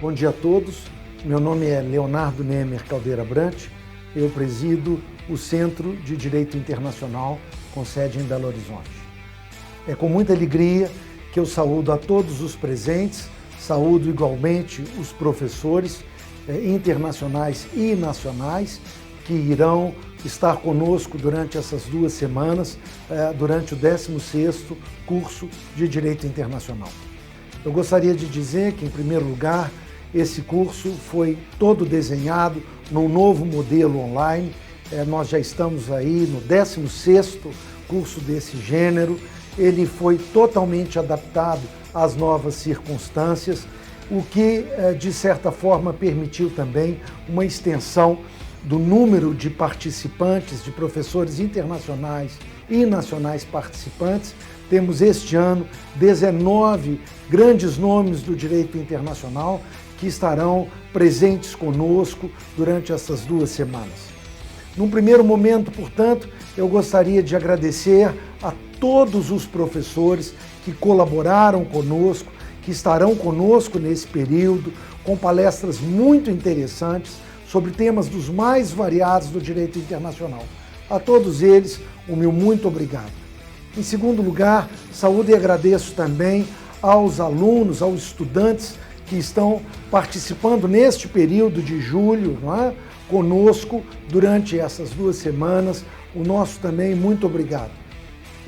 Bom dia a todos, meu nome é Leonardo Nemer Caldeira Brant, eu presido o Centro de Direito Internacional com sede em Belo Horizonte. É com muita alegria que eu saúdo a todos os presentes, saúdo igualmente os professores internacionais e nacionais que irão estar conosco durante essas 2 semanas, durante o 16º curso de Direito Internacional. Eu gostaria de dizer que, em primeiro lugar, esse curso foi todo desenhado num novo modelo online. Nós já estamos aí no 16º curso desse gênero. Ele foi totalmente adaptado às novas circunstâncias, o que, de certa forma, permitiu também uma extensão do número de participantes, de professores internacionais e nacionais participantes. Temos este ano 19 grandes nomes do direito internacional que estarão presentes conosco durante essas 2 semanas. Num primeiro momento, portanto, eu gostaria de agradecer a todos os professores que colaboraram conosco, que estarão conosco nesse período, com palestras muito interessantes sobre temas dos mais variados do direito internacional. A todos eles, o meu muito obrigado. Em segundo lugar, saúdo e agradeço também aos alunos, aos estudantes que estão participando neste período de julho, conosco durante essas 2 semanas. O nosso também muito obrigado.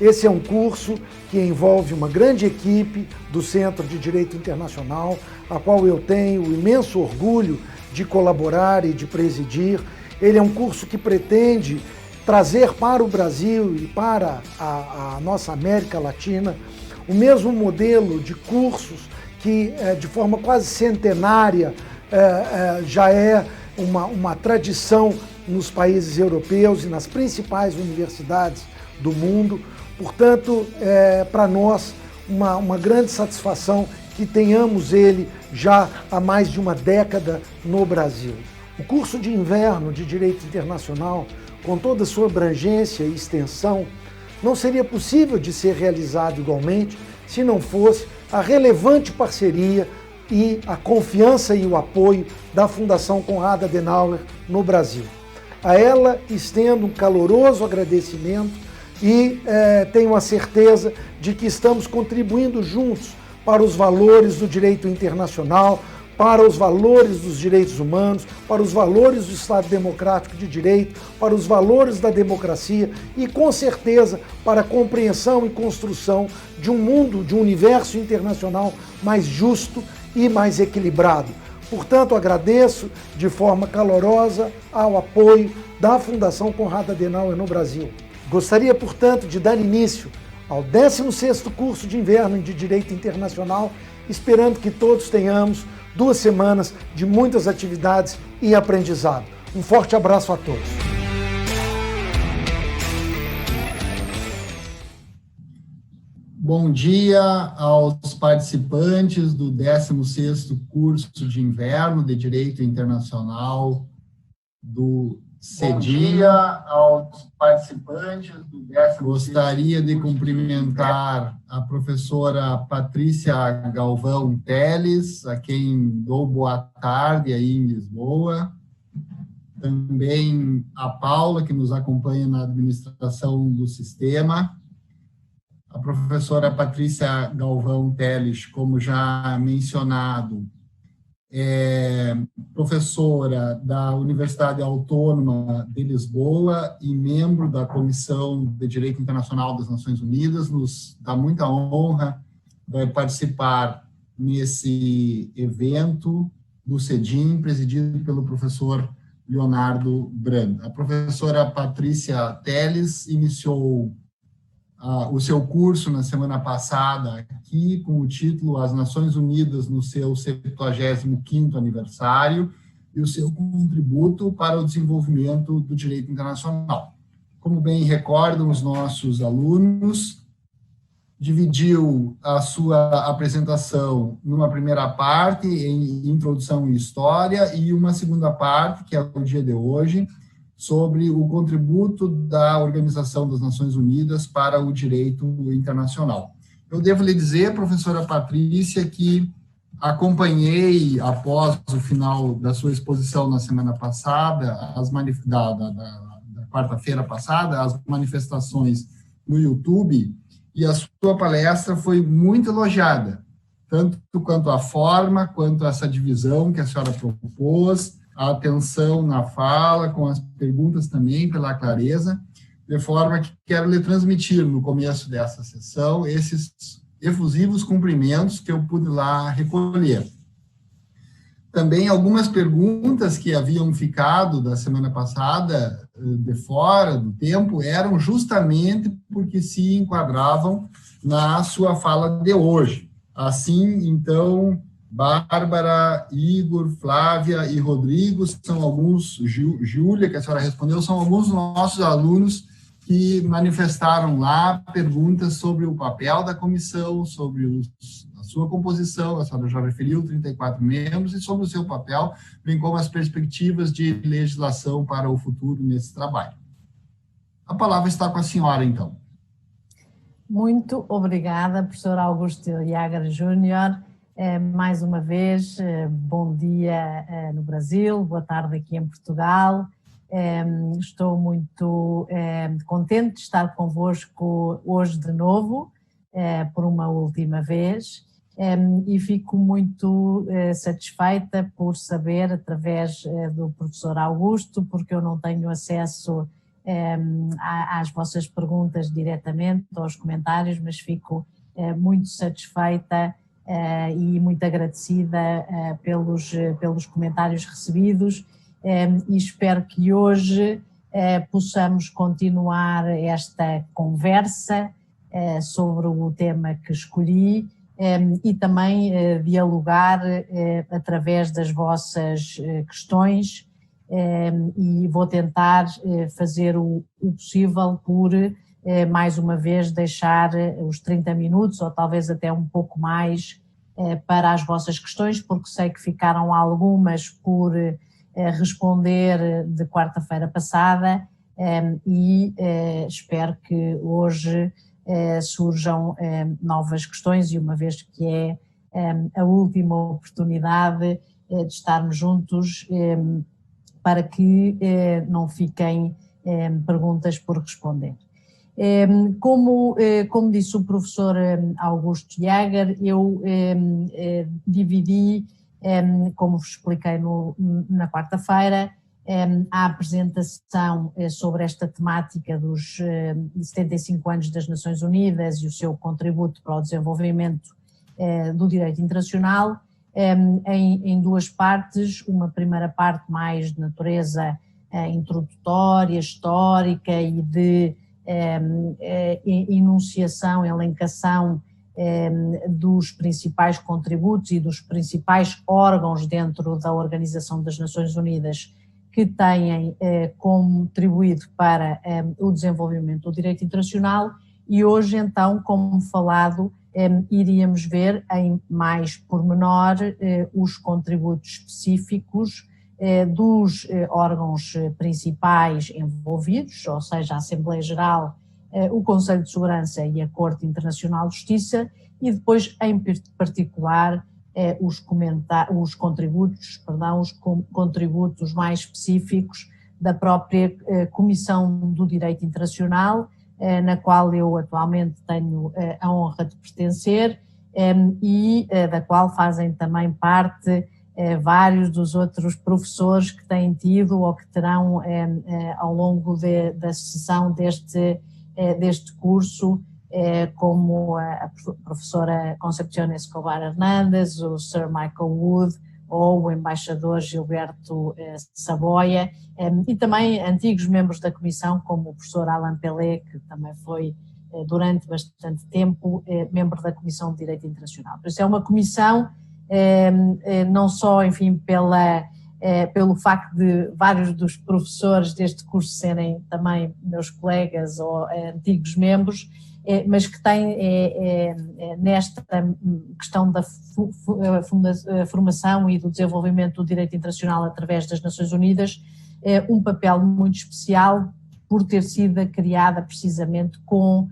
Esse é um curso que envolve uma grande equipe do Centro de Direito Internacional, a qual eu tenho o imenso orgulho de colaborar e de presidir. Ele é um curso que pretende trazer para o Brasil e para a nossa América Latina o mesmo modelo de cursos que, de forma quase centenária, já é uma tradição nos países europeus e nas principais universidades do mundo. Portanto, para nós uma grande satisfação que tenhamos ele já há mais de uma década no Brasil. O curso de inverno de Direito Internacional, com toda a sua abrangência e extensão, não seria possível de ser realizado igualmente se não fosse a relevante parceria e a confiança e o apoio da Fundação Konrad Adenauer no Brasil. A ela estendo um caloroso agradecimento e tenho a certeza de que estamos contribuindo juntos para os valores do direito internacional, para os valores dos direitos humanos, para os valores do Estado Democrático de Direito, para os valores da democracia e, com certeza, para a compreensão e construção de um mundo, de um universo internacional mais justo e mais equilibrado. Portanto, agradeço de forma calorosa ao apoio da Fundação Konrad Adenauer no Brasil. Gostaria, portanto, de dar início ao 16º curso de inverno de Direito Internacional, esperando que todos tenhamos 2 semanas de muitas atividades e aprendizado. Um forte abraço a todos. Bom dia aos participantes do 16º curso de inverno de Direito Internacional do CEDIM. Bom dia aos participantes do 16º. Gostaria de cumprimentar a professora Patrícia Galvão Teles, a quem dou boa tarde aí em Lisboa. Também a Paula, que nos acompanha na administração do sistema. A professora Patrícia Galvão Teles, como já mencionado, é professora da Universidade Autônoma de Lisboa e membro da Comissão de Direito Internacional das Nações Unidas. Nos dá muita honra participar nesse evento do CEDIM, presidido pelo professor Leonardo Brant. A professora Patrícia Teles iniciou o seu curso na semana passada aqui com o título As Nações Unidas no seu 75º aniversário e o seu contributo para o desenvolvimento do direito internacional. Como bem recordam os nossos alunos, dividiu a sua apresentação numa primeira parte, em introdução e história, e uma segunda parte, que é o dia de hoje, sobre o contributo da Organização das Nações Unidas para o direito internacional. Eu devo lhe dizer, professora Patrícia, que acompanhei, após o final da sua exposição na semana passada, da quarta-feira passada, as manifestações no YouTube, e a sua palestra foi muito elogiada, tanto quanto a forma, quanto essa divisão que a senhora propôs, a atenção na fala, com as perguntas também, pela clareza, de forma que quero lhe transmitir, no começo dessa sessão, esses efusivos cumprimentos que eu pude lá recolher. Também algumas perguntas que haviam ficado da semana passada de fora do tempo eram justamente porque se enquadravam na sua fala de hoje. Assim, então, Bárbara, Igor, Flávia e Rodrigo são alguns, Júlia, que a senhora respondeu, são alguns dos nossos alunos que manifestaram lá perguntas sobre o papel da comissão, sobre a sua composição, a senhora já referiu, 34 membros, e sobre o seu papel, bem como as perspectivas de legislação para o futuro nesse trabalho. A palavra está com a senhora, então. Muito obrigada, professor Augusto Jäger Júnior. Mais uma vez, bom dia no Brasil, boa tarde aqui em Portugal. Estou muito contente de estar convosco hoje de novo, por uma última vez, e fico muito satisfeita por saber, através do professor Augusto, porque eu não tenho acesso às vossas perguntas diretamente, aos comentários, mas fico muito satisfeita e muito agradecida pelos comentários recebidos. E espero que hoje possamos continuar esta conversa sobre o tema que escolhi e também dialogar através das vossas questões, e vou tentar fazer o possível por, mais uma vez, deixar os 30 minutos ou talvez até um pouco mais para as vossas questões, porque sei que ficaram algumas por responder de quarta-feira passada, e espero que hoje surjam novas questões, e uma vez que é a última oportunidade de estarmos juntos, para que não fiquem perguntas por responder. Como disse o professor Augusto Jäger, eu dividi, como vos expliquei na quarta-feira, a apresentação sobre esta temática dos 75 anos das Nações Unidas e o seu contributo para o desenvolvimento do direito internacional em duas partes. Uma primeira parte mais de natureza introdutória, histórica e de enunciação, elencação dos principais contributos e dos principais órgãos dentro da Organização das Nações Unidas que têm contribuído para o desenvolvimento do direito internacional, e hoje então, como falado, iríamos ver em mais pormenor os contributos específicos dos órgãos principais envolvidos, ou seja, a Assembleia Geral, o Conselho de Segurança e a Corte Internacional de Justiça, e depois, em particular, os contributos mais específicos da própria Comissão do Direito Internacional, na qual eu atualmente tenho a honra de pertencer, e da qual fazem também parte vários dos outros professores que têm tido ou que terão ao longo da sessão deste curso, como a professora Concepción Escobar Hernández, o Sir Michael Wood ou o embaixador Gilberto Saboia, e também antigos membros da comissão, como o professor Alain Pelé, que também foi durante bastante tempo membro da Comissão de Direito Internacional. Por isso é uma comissão, não só, enfim, pelo facto de vários dos professores deste curso serem também meus colegas ou antigos membros, mas que tem nesta questão da formação e do desenvolvimento do direito internacional através das Nações Unidas um papel muito especial, por ter sido criada precisamente com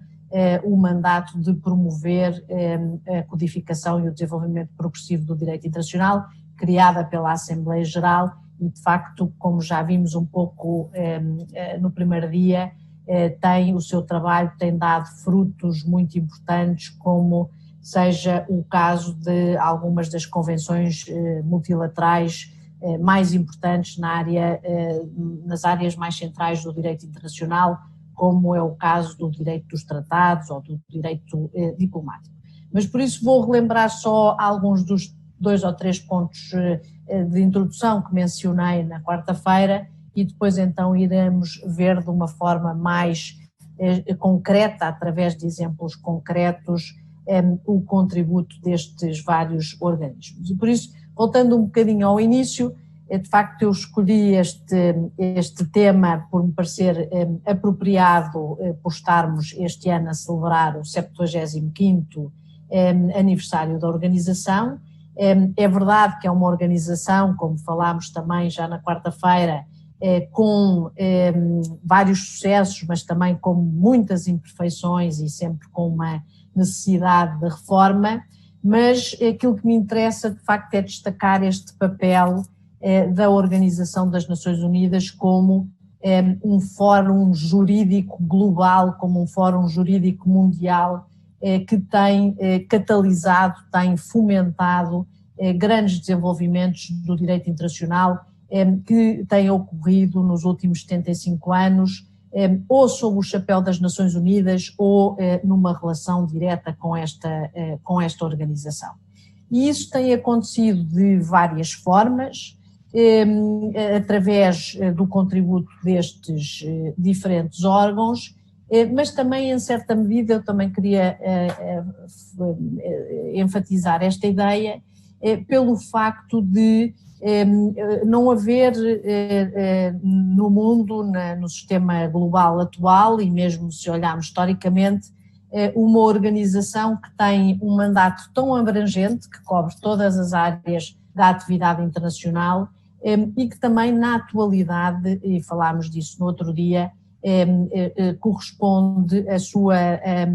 o mandato de promover a codificação e o desenvolvimento progressivo do direito internacional, criada pela Assembleia Geral, e de facto, como já vimos um pouco no primeiro dia, o seu trabalho tem dado frutos muito importantes, como seja o caso de algumas das convenções multilaterais mais importantes nas áreas mais centrais do direito internacional, como é o caso do direito dos tratados ou do direito diplomático. Mas por isso vou relembrar só alguns dos 2 ou 3 pontos de introdução que mencionei na quarta-feira e depois então iremos ver de uma forma mais concreta, através de exemplos concretos, o contributo destes vários organismos. E por isso, voltando um bocadinho ao início, de facto eu escolhi este tema por me parecer apropriado por estarmos este ano a celebrar o 75º aniversário da organização. É verdade que é uma organização, como falámos também já na quarta-feira, com vários sucessos, mas também com muitas imperfeições e sempre com uma necessidade de reforma, mas aquilo que me interessa de facto é destacar este papel da Organização das Nações Unidas como um fórum jurídico global, como um fórum jurídico mundial que tem catalisado, tem fomentado grandes desenvolvimentos do direito internacional que têm ocorrido nos últimos 75 anos, ou sob o chapéu das Nações Unidas ou numa relação direta com esta organização. E isso tem acontecido de várias formas, através do contributo destes diferentes órgãos, mas também, em certa medida, eu também queria enfatizar esta ideia pelo facto de não haver no mundo, no sistema global atual, e mesmo se olharmos historicamente, uma organização que tem um mandato tão abrangente, que cobre todas as áreas da atividade internacional e que também na atualidade, e falámos disso no outro dia, corresponde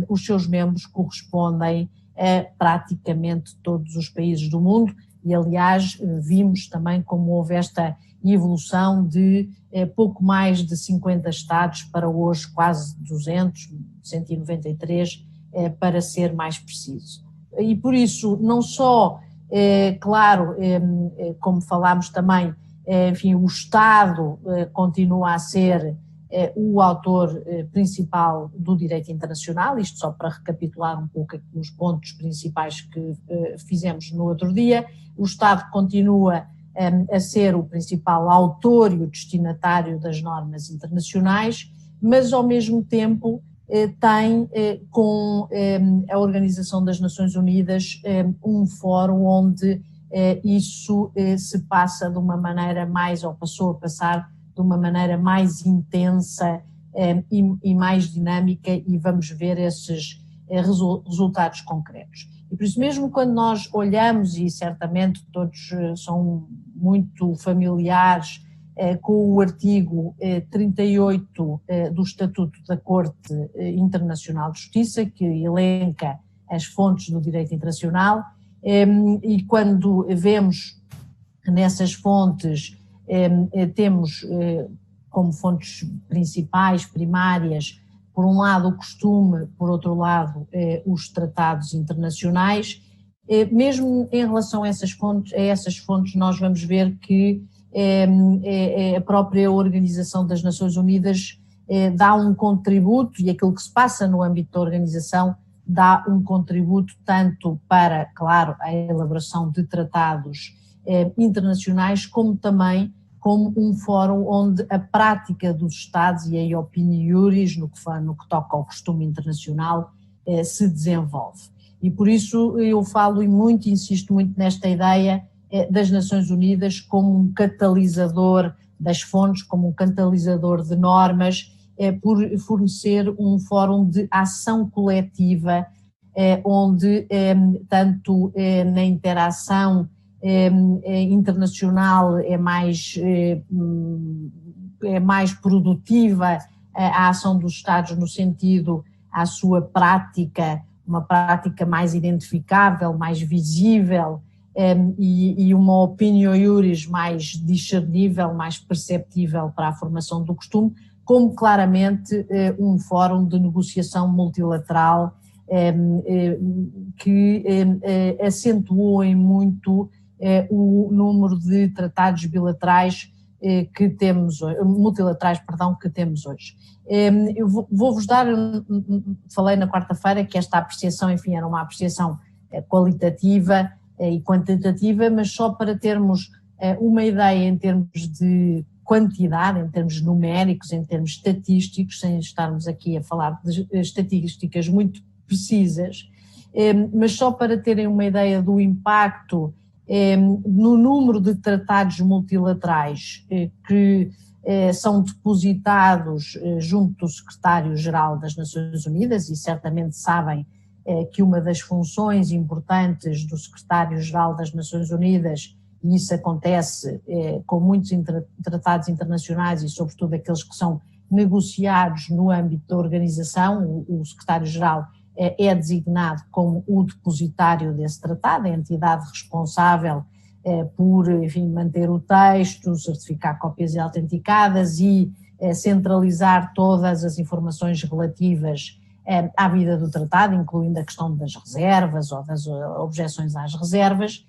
os seus membros correspondem a praticamente todos os países do mundo. E, aliás, vimos também como houve esta evolução de pouco mais de 50 Estados para hoje quase 200, 193, para ser mais preciso. E por isso, não só, claro, como falámos também, enfim, o Estado continua a ser o autor principal do direito internacional, isto só para recapitular um pouco os pontos principais que fizemos no outro dia. O Estado continua a ser o principal autor e o destinatário das normas internacionais, mas ao mesmo tempo tem com a Organização das Nações Unidas um fórum onde isso se passa de uma maneira mais, ou passou a passar de uma maneira mais intensa e mais dinâmica, e vamos ver esses resultados concretos. E por isso mesmo quando nós olhamos, e certamente todos são muito familiares com o artigo 38 do Estatuto da Corte Internacional de Justiça, que elenca as fontes do direito internacional, e quando vemos nessas fontes, temos como fontes principais, primárias, por um lado o costume, por outro lado os tratados internacionais. Mesmo em relação a essas fontes nós vamos ver que a própria Organização das Nações Unidas dá um contributo, e aquilo que se passa no âmbito da organização dá um contributo tanto para, claro, a elaboração de tratados internacionais, como também como um fórum onde a prática dos Estados e a opinião iuris, no que toca ao costume internacional, se desenvolve. E por isso eu falo e insisto muito nesta ideia das Nações Unidas como um catalisador das fontes, como um catalisador de normas, por fornecer um fórum de ação coletiva, onde tanto na interação internacional é mais produtiva a ação dos Estados no sentido à sua prática, uma prática mais identificável, mais visível, e uma opinio iuris mais discernível, mais perceptível para a formação do costume, como claramente um fórum de negociação multilateral que acentuou em muito o número de tratados bilaterais que temos, multilaterais, perdão, que temos hoje. Eu vou-vos dar, falei na quarta-feira que esta apreciação, enfim, era uma apreciação qualitativa e quantitativa, mas só para termos uma ideia em termos de quantidade, em termos numéricos, em termos estatísticos, sem estarmos aqui a falar de estatísticas muito precisas, mas só para terem uma ideia do impacto no número de tratados multilaterais que são depositados junto do Secretário-Geral das Nações Unidas, e certamente sabem que uma das funções importantes do Secretário-Geral das Nações Unidas, e isso acontece com muitos tratados internacionais e sobretudo aqueles que são negociados no âmbito da organização, o Secretário-Geral é designado como o depositário desse tratado, a entidade responsável por, enfim, manter o texto, certificar cópias autenticadas e centralizar todas as informações relativas à vida do tratado, incluindo a questão das reservas ou das objeções às reservas,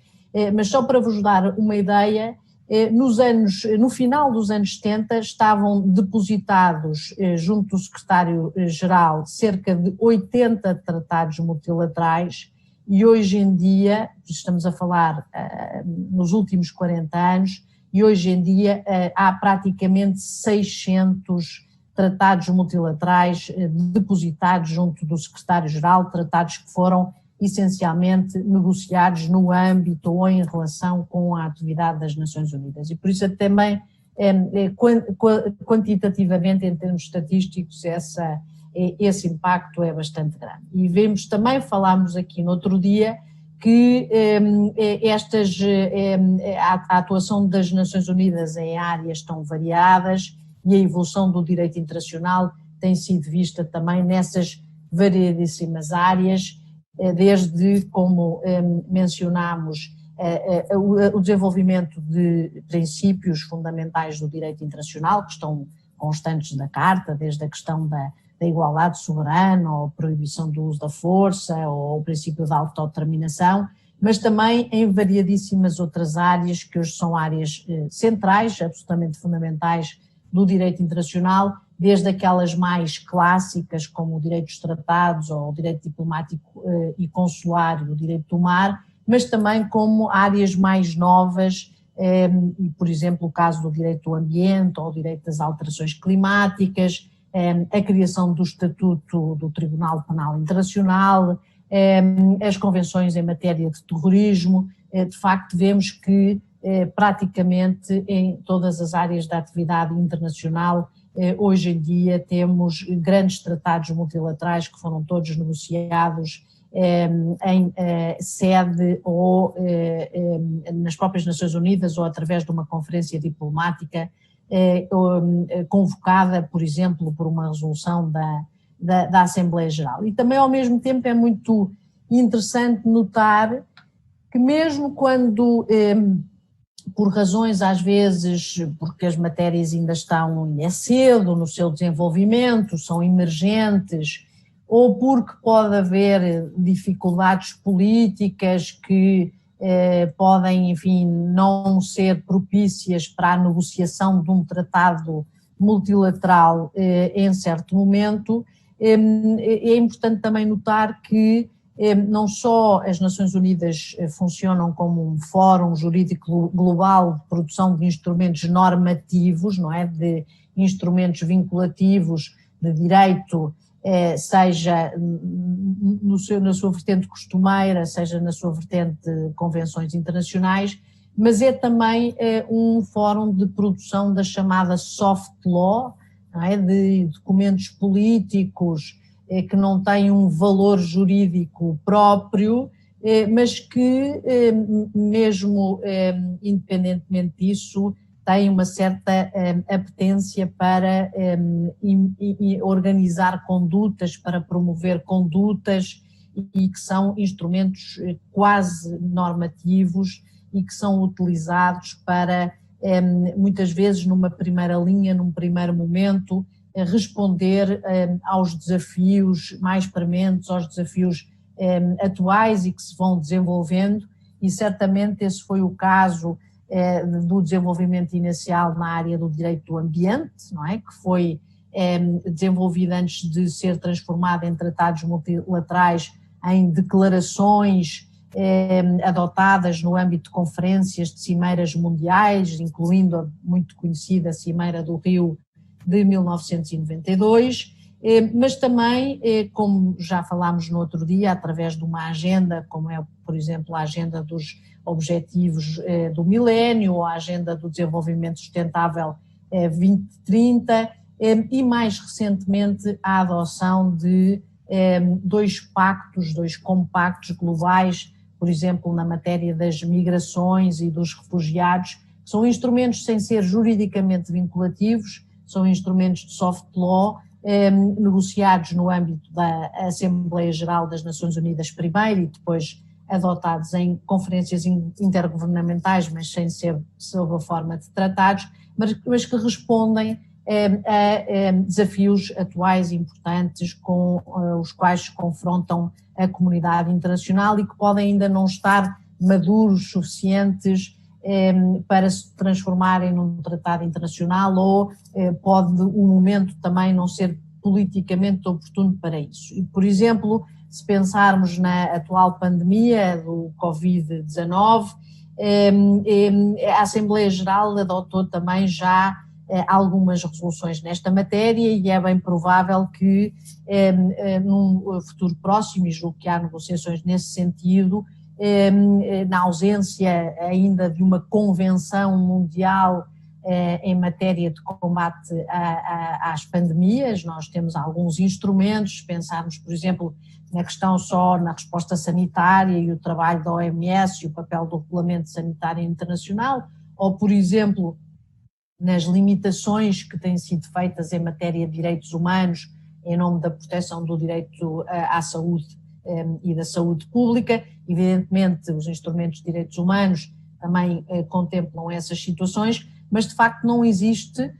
mas só para vos dar uma ideia, no final dos anos 70 estavam depositados junto do secretário-geral cerca de 80 tratados multilaterais e hoje em dia, estamos a falar nos últimos 40 anos, e hoje em dia há praticamente 600 tratados multilaterais depositados junto do secretário-geral, tratados que foram essencialmente negociados no âmbito ou em relação com a atividade das Nações Unidas. E por isso também, quantitativamente, em termos estatísticos, esse impacto é bastante grande. E vemos também, falámos aqui no outro dia, que a atuação das Nações Unidas em áreas tão variadas e a evolução do direito internacional tem sido vista também nessas variedíssimas áreas, desde, como mencionámos, o desenvolvimento de princípios fundamentais do direito internacional, que estão constantes na Carta, desde a questão da igualdade soberana, ou proibição do uso da força, ou o princípio da autodeterminação, mas também em variedíssimas outras áreas, que hoje são áreas centrais, absolutamente fundamentais do direito internacional, desde aquelas mais clássicas, como o direito dos tratados, ou o direito diplomático e consular, o direito do mar, mas também como áreas mais novas, e, por exemplo, o caso do direito do ambiente, ou o direito das alterações climáticas, a criação do Estatuto do Tribunal Penal Internacional, as convenções em matéria de terrorismo. De facto, vemos que praticamente em todas as áreas da atividade internacional, hoje em dia temos grandes tratados multilaterais que foram todos negociados em sede ou nas próprias Nações Unidas ou através de uma conferência diplomática convocada, por exemplo, por uma resolução da Assembleia Geral. E também, ao mesmo tempo, é muito interessante notar que mesmo quando, por razões às vezes, porque as matérias ainda estão cedo no seu desenvolvimento, são emergentes, ou porque pode haver dificuldades políticas que podem, enfim, não ser propícias para a negociação de um tratado multilateral em certo momento, é importante também notar que não só as Nações Unidas funcionam como um fórum jurídico global de produção de instrumentos normativos, não é, de instrumentos vinculativos de direito, seja na sua vertente costumeira, seja na sua vertente de convenções internacionais, mas é também um fórum de produção da chamada soft law, não é, de documentos políticos que não têm um valor jurídico próprio, mas que, mesmo independentemente disso, tem uma certa apetência para organizar condutas, para promover condutas, e que são instrumentos quase normativos e que são utilizados para, muitas vezes, numa primeira linha, num primeiro momento, responder aos desafios mais prementes, aos desafios atuais e que se vão desenvolvendo, e certamente esse foi o caso do desenvolvimento inicial na área do direito do ambiente, não é? Que foi desenvolvido antes de ser transformado em tratados multilaterais, em declarações adotadas no âmbito de conferências de cimeiras mundiais, incluindo a muito conhecida Cimeira do Rio de 1992, mas também, como já falámos no outro dia, através de uma agenda, como é, por exemplo, a agenda dos Objetivos do Milénio, ou a agenda do Desenvolvimento Sustentável 2030, e mais recentemente a adoção de dois compactos globais, por exemplo, na matéria das migrações e dos refugiados, que são instrumentos sem ser juridicamente vinculativos, são instrumentos de soft law, negociados no âmbito da Assembleia Geral das Nações Unidas primeiro e depois adotados em conferências intergovernamentais, mas sem ser sob a forma de tratados, mas que respondem a desafios atuais e importantes com os quais se confrontam a comunidade internacional e que podem ainda não estar maduros suficientes para se transformarem num tratado internacional, ou pode o momento também não ser politicamente oportuno para isso. E, por exemplo, se pensarmos na atual pandemia do Covid-19, a Assembleia Geral adotou também já algumas resoluções nesta matéria, e é bem provável que num futuro próximo, e julgo que há negociações nesse sentido, na ausência ainda de uma convenção mundial em matéria de combate às pandemias, nós temos alguns instrumentos, se pensarmos, por exemplo, na questão só na resposta sanitária e o trabalho da OMS e o papel do Regulamento Sanitário Internacional, ou, por exemplo, nas limitações que têm sido feitas em matéria de direitos humanos, em nome da proteção do direito à saúde e da saúde pública. Evidentemente, os instrumentos de direitos humanos também contemplam essas situações, mas de facto não existe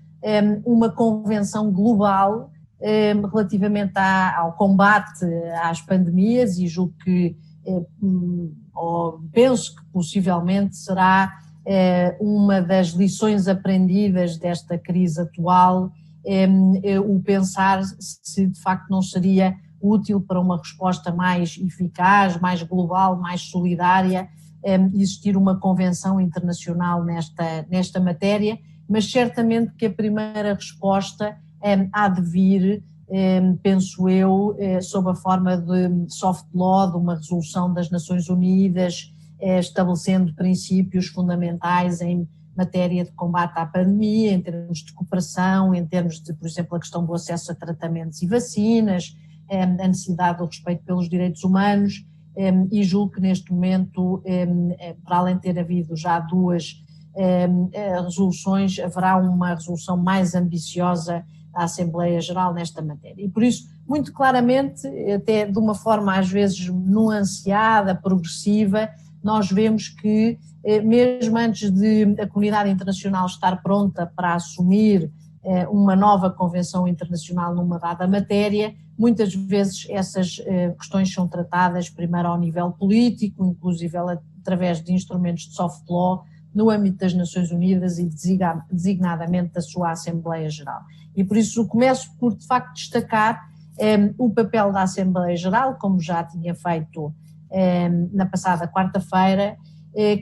uma convenção global relativamente ao combate às pandemias, e julgo que, penso que possivelmente será uma das lições aprendidas desta crise atual, o pensar se de facto não seria útil para uma resposta mais eficaz, mais global, mais solidária, existir uma convenção internacional nesta matéria, mas certamente que a primeira resposta há de vir, penso eu, sob a forma de soft law, de uma resolução das Nações Unidas, estabelecendo princípios fundamentais em matéria de combate à pandemia, em termos de cooperação, em termos de, por exemplo, a questão do acesso a tratamentos e vacinas, a necessidade do respeito pelos direitos humanos, e julgo que neste momento, para além de ter havido já duas resoluções, haverá uma resolução mais ambiciosa da Assembleia Geral nesta matéria. E por isso, muito claramente, até de uma forma às vezes nuanceada, progressiva, nós vemos que, mesmo antes de a comunidade internacional estar pronta para assumir uma nova convenção internacional numa dada matéria, muitas vezes essas questões são tratadas primeiro ao nível político, inclusive através de instrumentos de soft law, no âmbito das Nações Unidas e designadamente da sua Assembleia Geral. E por isso começo por, de facto, destacar o papel da Assembleia Geral, como já tinha feito na passada quarta-feira,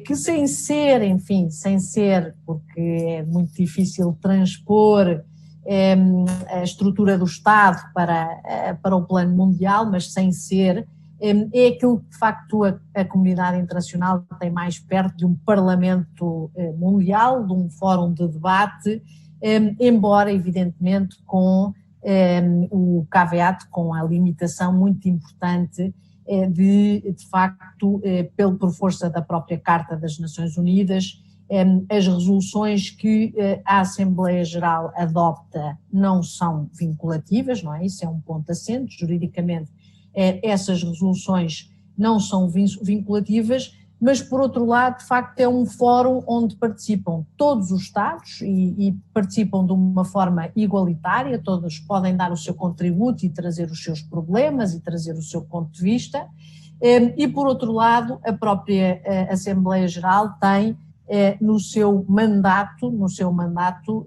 que sem ser, porque é muito difícil transpor a estrutura do Estado para o plano mundial, mas sem ser, é aquilo que de facto a comunidade internacional tem mais perto de um parlamento mundial, de um fórum de debate, embora evidentemente com o caveat, com a limitação muito importante de facto, por força da própria Carta das Nações Unidas, as resoluções que a Assembleia Geral adopta não são vinculativas, não é? Isso é um ponto assente, juridicamente essas resoluções não são vinculativas, mas por outro lado, de facto, é um fórum onde participam todos os Estados e participam de uma forma igualitária, todos podem dar o seu contributo e trazer os seus problemas e trazer o seu ponto de vista, e por outro lado, a própria Assembleia Geral tem no seu mandato,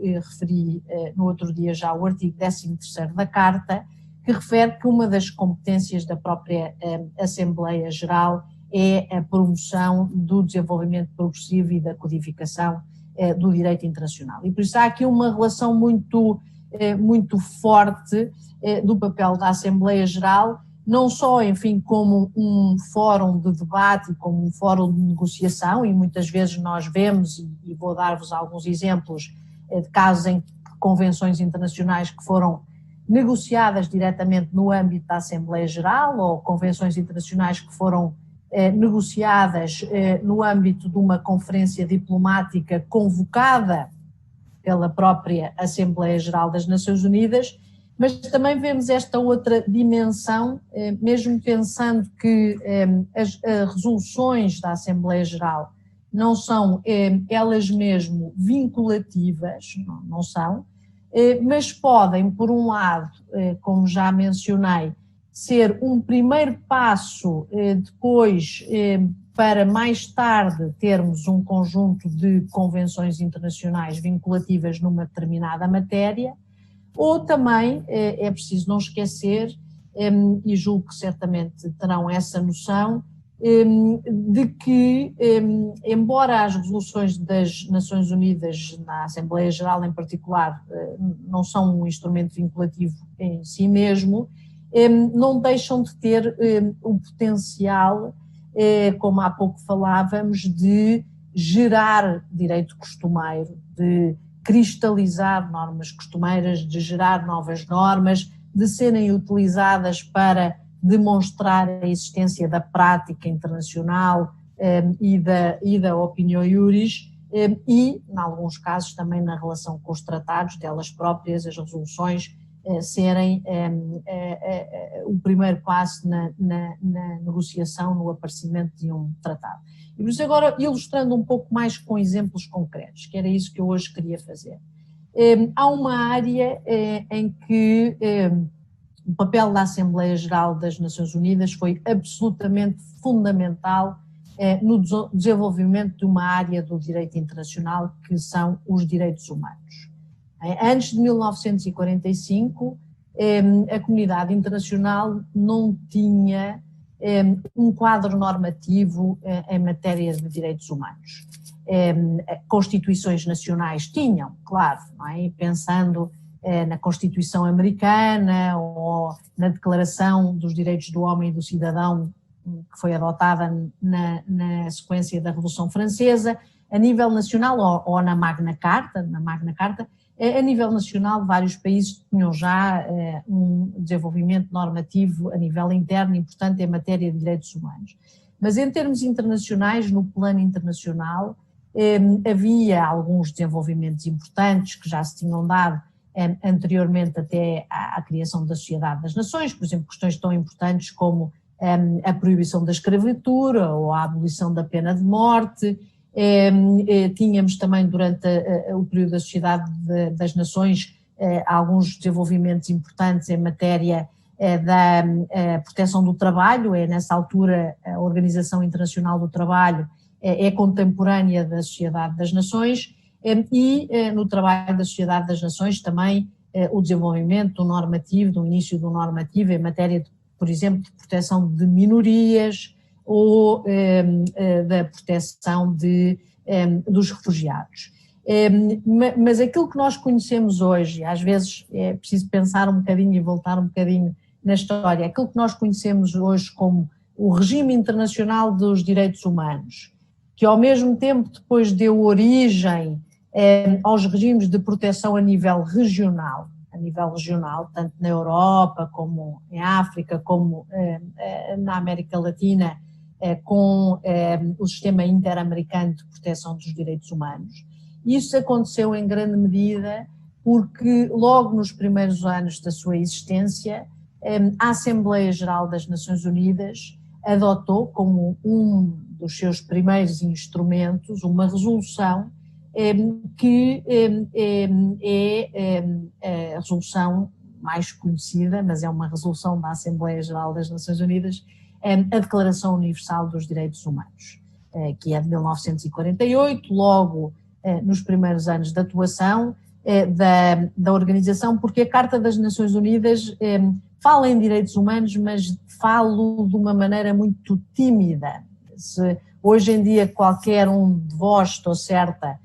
referi no outro dia já o artigo 13º da Carta, que refere que uma das competências da própria Assembleia Geral é a promoção do desenvolvimento progressivo e da codificação do direito internacional. E por isso há aqui uma relação muito forte do papel da Assembleia Geral, não só, enfim, como um fórum de debate, como um fórum de negociação, e muitas vezes nós vemos, e vou dar-vos alguns exemplos de casos em convenções internacionais que foram negociadas diretamente no âmbito da Assembleia Geral, ou convenções internacionais que foram negociadas no âmbito de uma conferência diplomática convocada pela própria Assembleia Geral das Nações Unidas, mas também vemos esta outra dimensão, mesmo pensando que as resoluções da Assembleia Geral não são elas mesmo vinculativas, não são, mas podem, por um lado, como já mencionei, ser um primeiro passo depois para mais tarde termos um conjunto de convenções internacionais vinculativas numa determinada matéria, ou também é preciso não esquecer, e julgo que certamente terão essa noção, de que, embora as resoluções das Nações Unidas, na Assembleia Geral em particular, não são um instrumento vinculativo em si mesmo, não deixam de ter o potencial, como há pouco falávamos, de gerar direito costumeiro, de cristalizar normas costumeiras, de gerar novas normas, de serem utilizadas para demonstrar a existência da prática internacional e da opinião iuris, e, em alguns casos, também na relação com os tratados, delas próprias, as resoluções serem o primeiro passo na negociação, no aparecimento de um tratado. E por isso agora, ilustrando um pouco mais com exemplos concretos, que era isso que eu hoje queria fazer. Há uma área em que o papel da Assembleia Geral das Nações Unidas foi absolutamente fundamental no desenvolvimento de uma área do direito internacional, que são os direitos humanos. Antes de 1945, a comunidade internacional não tinha um quadro normativo em matéria de direitos humanos. Constituições nacionais tinham, claro, não é? Pensando na Constituição Americana ou na Declaração dos Direitos do Homem e do Cidadão, que foi adotada na sequência da Revolução Francesa, a nível nacional, ou na Magna Carta, a nível nacional, vários países tinham já um desenvolvimento normativo a nível interno importante em matéria de direitos humanos. Mas em termos internacionais, no plano internacional, havia alguns desenvolvimentos importantes que já se tinham dado anteriormente até à criação da Sociedade das Nações, por exemplo, questões tão importantes como a proibição da escravatura ou a abolição da pena de morte. Tínhamos também durante o período da Sociedade das Nações alguns desenvolvimentos importantes em matéria da proteção do trabalho. Nessa altura a Organização Internacional do Trabalho é contemporânea da Sociedade das Nações, e no trabalho da Sociedade das Nações também o desenvolvimento do normativo, do início do normativo em matéria, de, por exemplo, de proteção de minorias ou da proteção dos refugiados. Mas aquilo que nós conhecemos hoje, às vezes é preciso pensar um bocadinho e voltar um bocadinho na história, aquilo que nós conhecemos hoje como o regime internacional dos direitos humanos, que ao mesmo tempo depois deu origem aos regimes de proteção a nível regional, tanto na Europa como em África, como na América Latina, com o Sistema Interamericano de Proteção dos Direitos Humanos. Isso aconteceu em grande medida porque logo nos primeiros anos da sua existência, a Assembleia Geral das Nações Unidas adotou como um dos seus primeiros instrumentos uma resolução que é a resolução mais conhecida, mas é uma resolução da Assembleia Geral das Nações Unidas, a Declaração Universal dos Direitos Humanos, que é de 1948, logo nos primeiros anos de atuação da organização, porque a Carta das Nações Unidas fala em direitos humanos, mas fala de uma maneira muito tímida. Se hoje em dia qualquer um de vós, estou certa,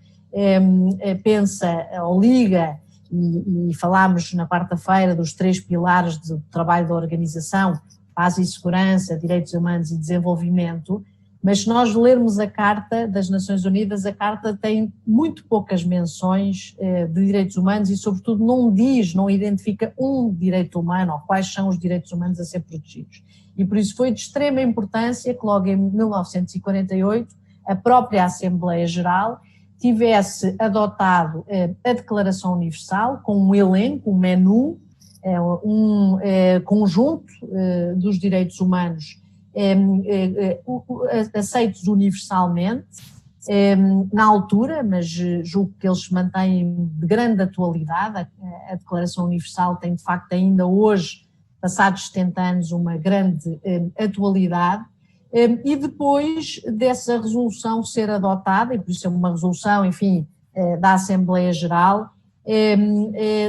pensa ou liga, e falámos na quarta-feira dos 3 pilares do trabalho da organização, paz e segurança, direitos humanos e desenvolvimento, mas se nós lermos a Carta das Nações Unidas, a Carta tem muito poucas menções de direitos humanos e, sobretudo, não identifica um direito humano ou quais são os direitos humanos a ser protegidos. E por isso foi de extrema importância que logo em 1948 a própria Assembleia Geral tivesse adotado a Declaração Universal com um elenco, um menu, um conjunto dos direitos humanos aceitos universalmente na altura, mas julgo que eles se mantêm de grande atualidade. A Declaração Universal tem de facto ainda hoje, passados 70 anos, uma grande atualidade. E depois dessa resolução ser adotada, e por isso é uma resolução, enfim, da Assembleia Geral,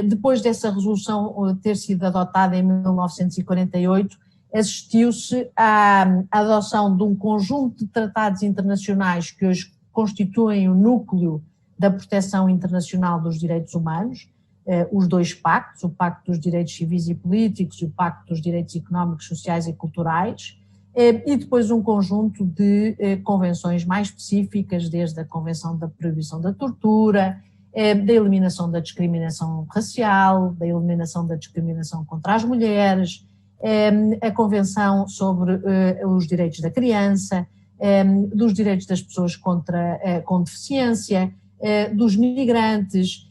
depois dessa resolução ter sido adotada em 1948, assistiu-se à adoção de um conjunto de tratados internacionais que hoje constituem o núcleo da proteção internacional dos direitos humanos, os 2 pactos, o Pacto dos Direitos Civis e Políticos e o Pacto dos Direitos Económicos, Sociais e Culturais, e depois um conjunto de convenções mais específicas, desde a Convenção da Proibição da Tortura, da eliminação da discriminação racial, da eliminação da discriminação contra as mulheres, a Convenção sobre os Direitos da Criança, dos direitos das pessoas com deficiência, dos migrantes,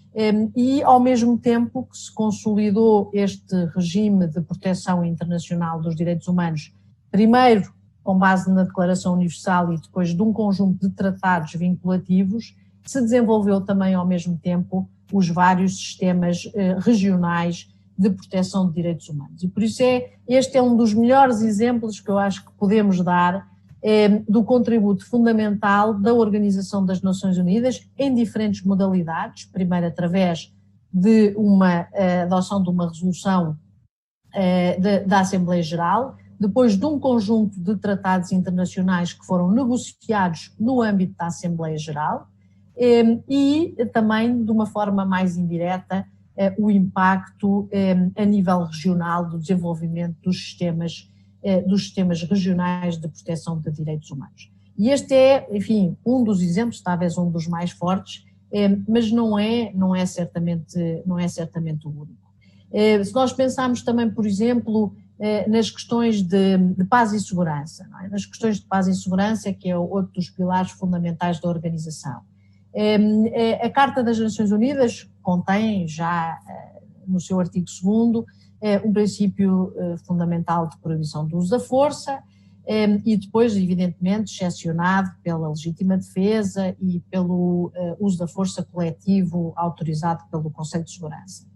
e ao mesmo tempo que se consolidou este regime de proteção internacional dos direitos humanos, primeiro com base na Declaração Universal e depois de um conjunto de tratados vinculativos, se desenvolveu também ao mesmo tempo os vários sistemas regionais de proteção de direitos humanos. E por isso este é um dos melhores exemplos que eu acho que podemos dar do contributo fundamental da Organização das Nações Unidas em diferentes modalidades, primeiro através de uma adoção de uma resolução da Assembleia Geral, depois de um conjunto de tratados internacionais que foram negociados no âmbito da Assembleia Geral e também de uma forma mais indireta o impacto a nível regional do desenvolvimento dos sistemas regionais de proteção de direitos humanos. E este é, enfim, um dos exemplos, talvez um dos mais fortes, mas não é certamente o único. Se nós pensarmos também, por exemplo, nas questões de paz e segurança, não é? Nas questões de paz e segurança, que é outro dos pilares fundamentais da organização. A Carta das Nações Unidas contém já no seu artigo 2º um princípio fundamental de proibição do uso da força e depois, evidentemente, excepcionado pela legítima defesa e pelo uso da força coletivo autorizado pelo Conselho de Segurança.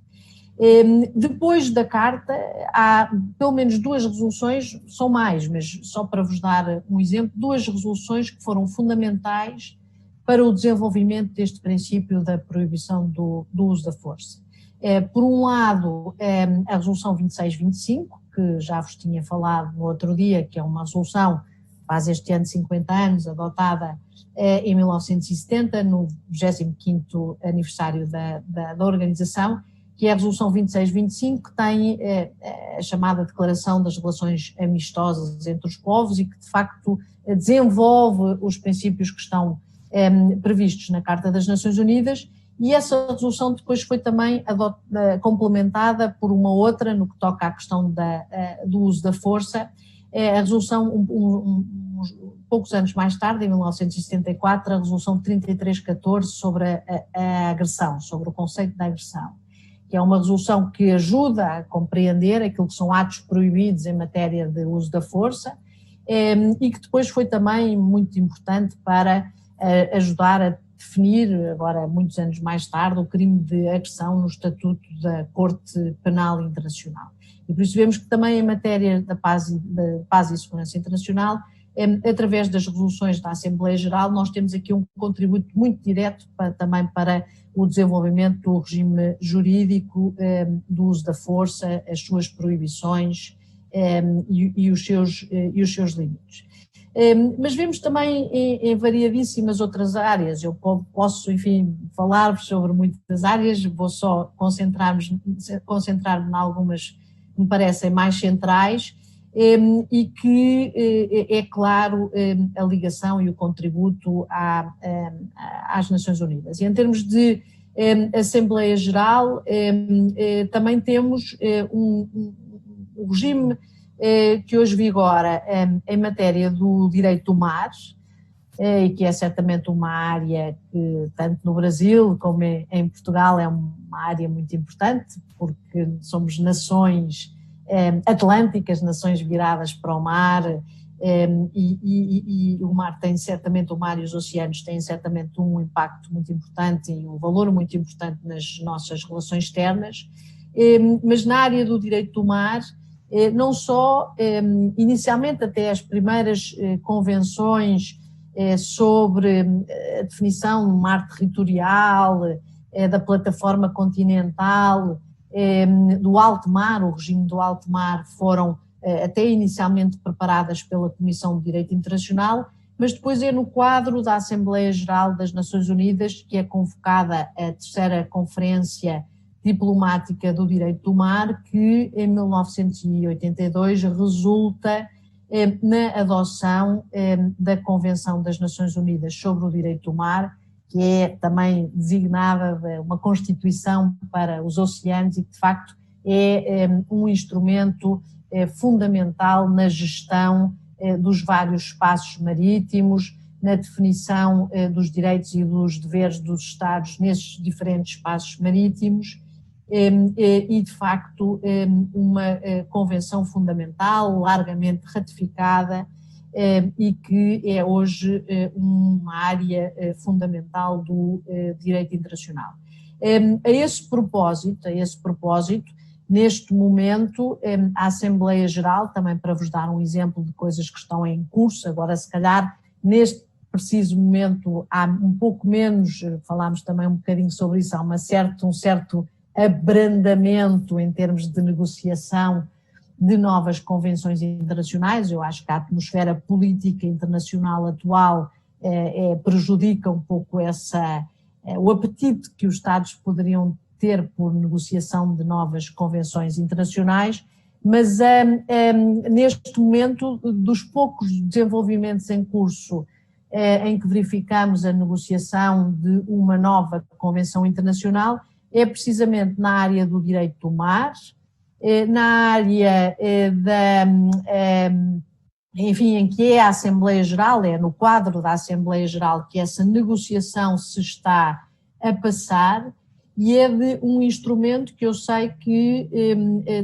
Depois da Carta há pelo menos 2 resoluções, são mais, mas só para vos dar um exemplo, 2 resoluções que foram fundamentais para o desenvolvimento deste princípio da proibição do uso da força. Por um lado, a resolução 2625, que já vos tinha falado no outro dia, que é uma resolução, faz este ano 50 anos, adotada em 1970, no 25º aniversário da organização, que é a resolução 2625, que tem a chamada Declaração das Relações Amistosas entre os Povos e que, de facto, desenvolve os princípios que estão previstos na Carta das Nações Unidas, e essa resolução depois foi também complementada por uma outra no que toca à questão do uso da força, a resolução poucos anos mais tarde, em 1974, a Resolução 3314 sobre a agressão, sobre o conceito da agressão, que é uma resolução que ajuda a compreender aquilo que são atos proibidos em matéria de uso da força, e que depois foi também muito importante para ajudar a definir, agora muitos anos mais tarde, o crime de agressão no Estatuto da Corte Penal Internacional. E por isso vemos que também em matéria da paz e segurança internacional, através das resoluções da Assembleia Geral, nós temos aqui um contributo muito direto também para o desenvolvimento do regime jurídico do uso da força, as suas proibições e os seus limites. Mas vemos também em variadíssimas outras áreas. Eu posso, enfim, falar-vos sobre muitas áreas, vou só concentrar-me em algumas que me parecem mais centrais, e que é claro a ligação e o contributo às Nações Unidas. E em termos de Assembleia Geral, também temos um regime que hoje vigora em matéria do direito do mar, e que é certamente uma área que, tanto no Brasil como em Portugal, é uma área muito importante, porque somos nações atlânticas, nações viradas para o mar, e o mar tem certamente, o mar e os oceanos têm certamente um impacto muito importante e um valor muito importante nas nossas relações externas, mas na área do direito do mar, não só, inicialmente até as primeiras convenções sobre a definição do mar territorial, da plataforma continental, do alto mar, o regime do alto mar, foram até inicialmente preparadas pela Comissão de Direito Internacional, mas depois é no quadro da Assembleia Geral das Nações Unidas que é convocada a terceira Conferência Diplomática do Direito do Mar, que em 1982 resulta na adoção da Convenção das Nações Unidas sobre o Direito do Mar, que é também designada uma Constituição para os oceanos e que de facto é um instrumento fundamental na gestão dos vários espaços marítimos, na definição dos direitos e dos deveres dos Estados nesses diferentes espaços marítimos, e de facto uma convenção fundamental, largamente ratificada, e que é hoje uma área fundamental do direito internacional. A esse propósito, neste momento, a Assembleia Geral, também para vos dar um exemplo de coisas que estão em curso, agora se calhar neste preciso momento há um pouco menos, falámos também um bocadinho sobre isso, há um certo abrandamento em termos de negociação de novas convenções internacionais. Eu acho que a atmosfera política internacional atual prejudica um pouco o apetite que os Estados poderiam ter por negociação de novas convenções internacionais, mas neste momento, dos poucos desenvolvimentos em curso em que verificamos a negociação de uma nova convenção internacional, é precisamente na área do direito do mar, na área enfim, em que é a Assembleia Geral, é no quadro da Assembleia Geral que essa negociação se está a passar, e é de um instrumento que eu sei que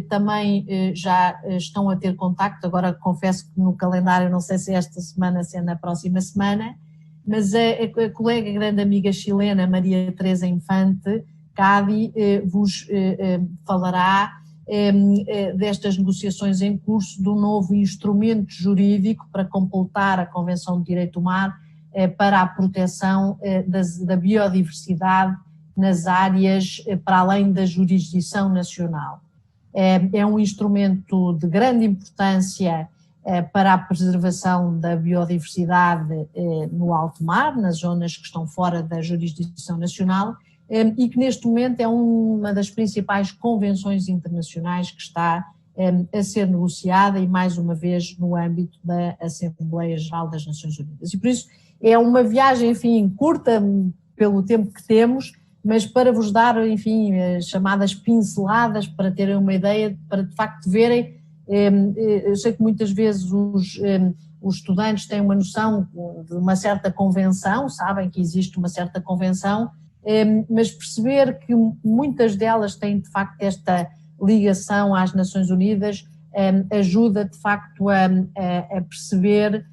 também já estão a ter contacto. Agora confesso que no calendário, não sei se é esta semana, se é na próxima semana, mas a colega grande amiga chilena Maria Teresa Infante Cadi vos falará destas negociações em curso do novo instrumento jurídico para completar a Convenção de Direito do Mar para a proteção da biodiversidade nas áreas para além da jurisdição nacional. É um instrumento de grande importância para a preservação da biodiversidade no alto mar, nas zonas que estão fora da jurisdição nacional, e que neste momento é uma das principais convenções internacionais que está a ser negociada, e mais uma vez no âmbito da Assembleia Geral das Nações Unidas. E por isso é uma viagem, enfim, curta pelo tempo que temos, mas para vos dar, enfim, chamadas pinceladas, para terem uma ideia, para de facto verem. Eu sei que muitas vezes os estudantes têm uma noção de uma certa convenção, sabem que existe uma certa convenção, mas perceber que muitas delas têm de facto esta ligação às Nações Unidas ajuda de facto a perceber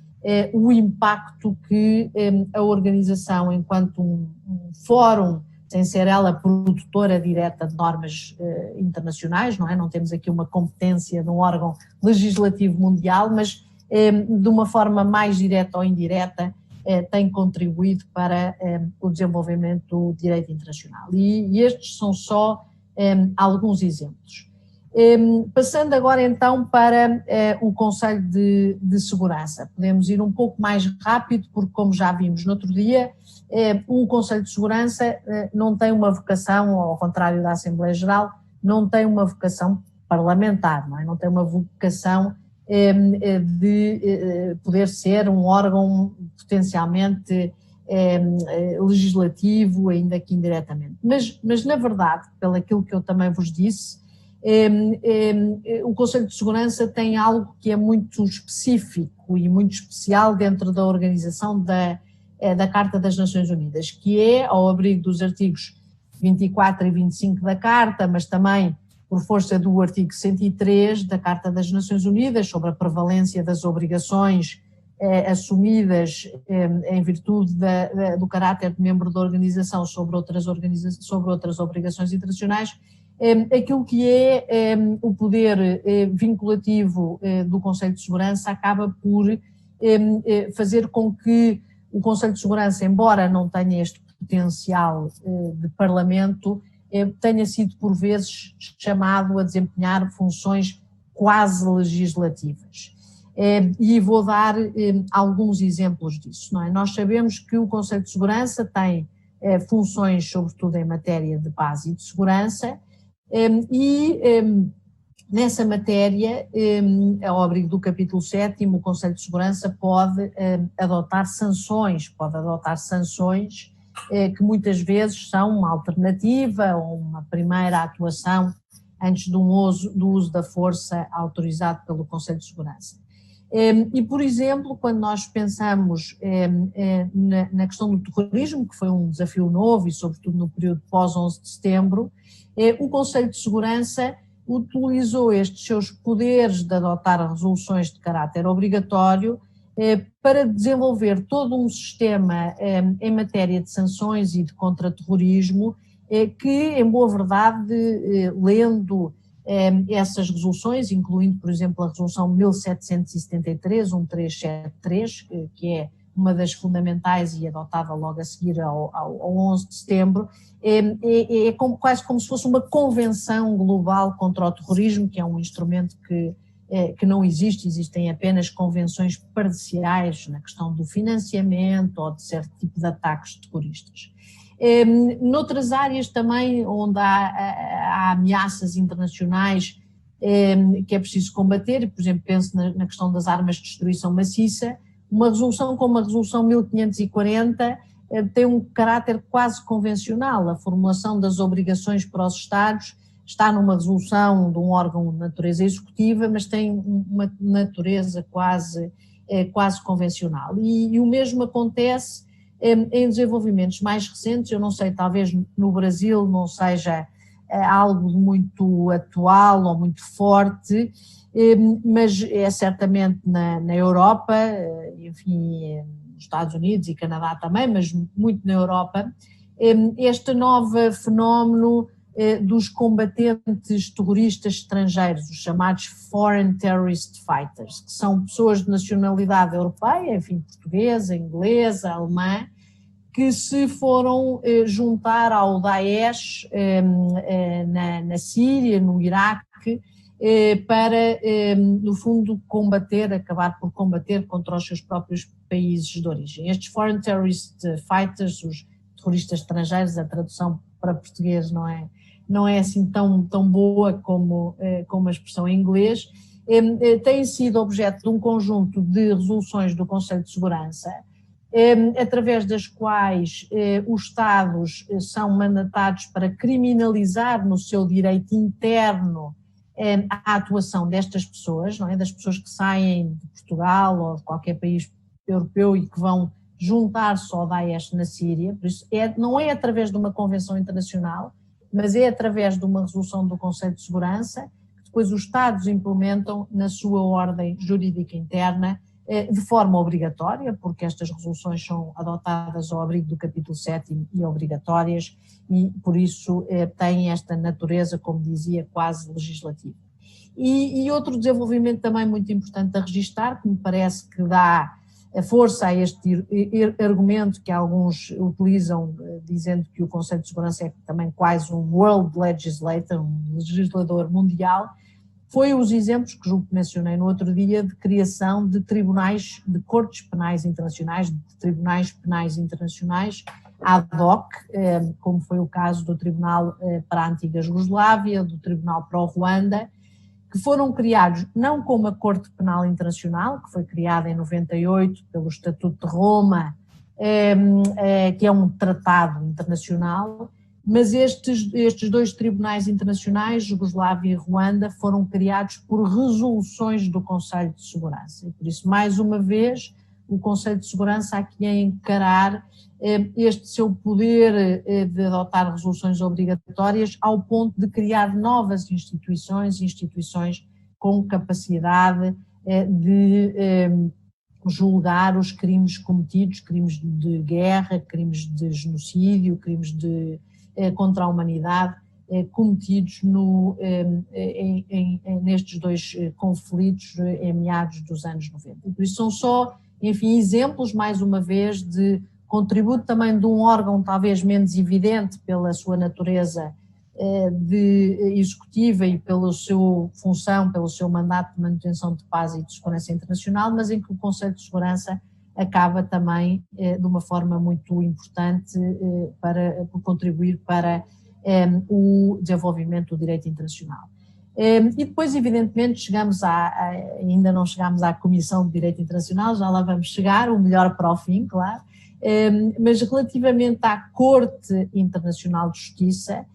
o impacto que a organização, enquanto um fórum, sem ser ela produtora direta de normas internacionais, não é? Não temos aqui uma competência de um órgão legislativo mundial, mas de uma forma mais direta ou indireta tem contribuído para o desenvolvimento do direito internacional. E estes são só alguns exemplos. Passando agora então para o Conselho de Segurança. Podemos ir um pouco mais rápido, porque como já vimos no outro dia, o Conselho de Segurança não tem uma vocação, ao contrário da Assembleia Geral, não tem uma vocação parlamentar, não tem uma vocação de poder ser um órgão potencialmente legislativo, ainda que indiretamente. Mas na verdade, pelo aquilo que eu também vos disse, o Conselho de Segurança tem algo que é muito específico e muito especial dentro da organização da Carta das Nações Unidas, que é, ao abrigo dos artigos 24 e 25 da Carta, mas também por força do artigo 103 da Carta das Nações Unidas, sobre a prevalência das obrigações assumidas em virtude do caráter de membro da organização sobre outras obrigações internacionais, aquilo que é o poder vinculativo do Conselho de Segurança acaba por fazer com que o Conselho de Segurança, embora não tenha este potencial de parlamento, tenha sido por vezes chamado a desempenhar funções quase legislativas. E vou dar alguns exemplos disso, não é? Nós sabemos que o Conselho de Segurança tem funções, sobretudo em matéria de paz e de segurança, e nessa matéria, ao abrigo do capítulo 7º, o Conselho de Segurança pode adotar sanções que muitas vezes são uma alternativa ou uma primeira atuação antes do uso da força autorizado pelo Conselho de Segurança. E, por exemplo, quando nós pensamos na questão do terrorismo, que foi um desafio novo e sobretudo no período pós-11 de setembro, o Conselho de Segurança utilizou estes seus poderes de adotar resoluções de caráter obrigatório para desenvolver todo um sistema em matéria de sanções e de contra-terrorismo que, em boa verdade, lendo essas resoluções, incluindo, por exemplo, a resolução 1773, que é uma das fundamentais e adotada logo a seguir ao 11 de setembro, quase como se fosse uma convenção global contra o terrorismo, que é um instrumento que não existe, existem apenas convenções parciais na questão do financiamento ou de certo tipo de ataques terroristas. Noutras áreas também onde há ameaças internacionais que é preciso combater, por exemplo, penso na questão das armas de destruição maciça, uma resolução como a resolução 1540 tem um caráter quase convencional. A formulação das obrigações para os Estados está numa resolução de um órgão de natureza executiva, mas tem uma natureza quase convencional. E o mesmo acontece em desenvolvimentos mais recentes. Eu não sei, talvez no Brasil não seja algo muito atual ou muito forte, mas é certamente na Europa, enfim, nos Estados Unidos e Canadá também, mas muito na Europa, este novo fenómeno dos combatentes terroristas estrangeiros, os chamados Foreign Terrorist Fighters, que são pessoas de nacionalidade europeia, enfim, portuguesa, inglesa, alemã, que se foram juntar ao Daesh na Síria, no Iraque, para, no fundo, acabar por combater contra os seus próprios países de origem. Estes Foreign Terrorist Fighters, os terroristas estrangeiros, a tradução para português não é assim tão boa como a expressão em inglês, têm sido objeto de um conjunto de resoluções do Conselho de Segurança, através das quais os Estados são mandatados para criminalizar no seu direito interno a atuação destas pessoas, não é? Das pessoas que saem de Portugal ou de qualquer país europeu e que vão juntar-se ao Daesh na Síria. Por isso não é através de uma convenção internacional, mas é através de uma resolução do Conselho de Segurança, que depois os Estados implementam na sua ordem jurídica interna de forma obrigatória, porque estas resoluções são adotadas ao abrigo do capítulo 7 e obrigatórias, e por isso têm esta natureza, como dizia, quase legislativa. E outro desenvolvimento também muito importante a registar, que me parece que dá força a este argumento que alguns utilizam, dizendo que o Conselho de Segurança é também quase um world legislator, um legislador mundial, foi os exemplos que julgo que mencionei no outro dia de criação de tribunais, de cortes penais internacionais, de tribunais penais internacionais ad hoc, como foi o caso do Tribunal para a Antiga Jugoslávia, do Tribunal para o Ruanda, que foram criados não como a Corte Penal Internacional, que foi criada em 98 pelo Estatuto de Roma, que é um tratado internacional, mas estes dois tribunais internacionais, Jugoslávia e Ruanda, foram criados por resoluções do Conselho de Segurança. E por isso, mais uma vez, o Conselho de Segurança aqui a encarar este seu poder de adotar resoluções obrigatórias ao ponto de criar novas instituições com capacidade de julgar os crimes cometidos, crimes de guerra, crimes de genocídio, crimes contra a humanidade, cometidos nestes dois conflitos em meados dos anos 90. E por isso são só, enfim, exemplos, mais uma vez, de contributo também de um órgão talvez menos evidente pela sua natureza executiva e pela sua função, pelo seu mandato de manutenção de paz e de segurança internacional, mas em que o Conselho de Segurança acaba também de uma forma muito importante por contribuir para o desenvolvimento do direito internacional. E depois, evidentemente, ainda não chegámos à Comissão de Direito Internacional, já lá vamos chegar, o melhor para o fim, claro, mas relativamente à Corte Internacional de Justiça,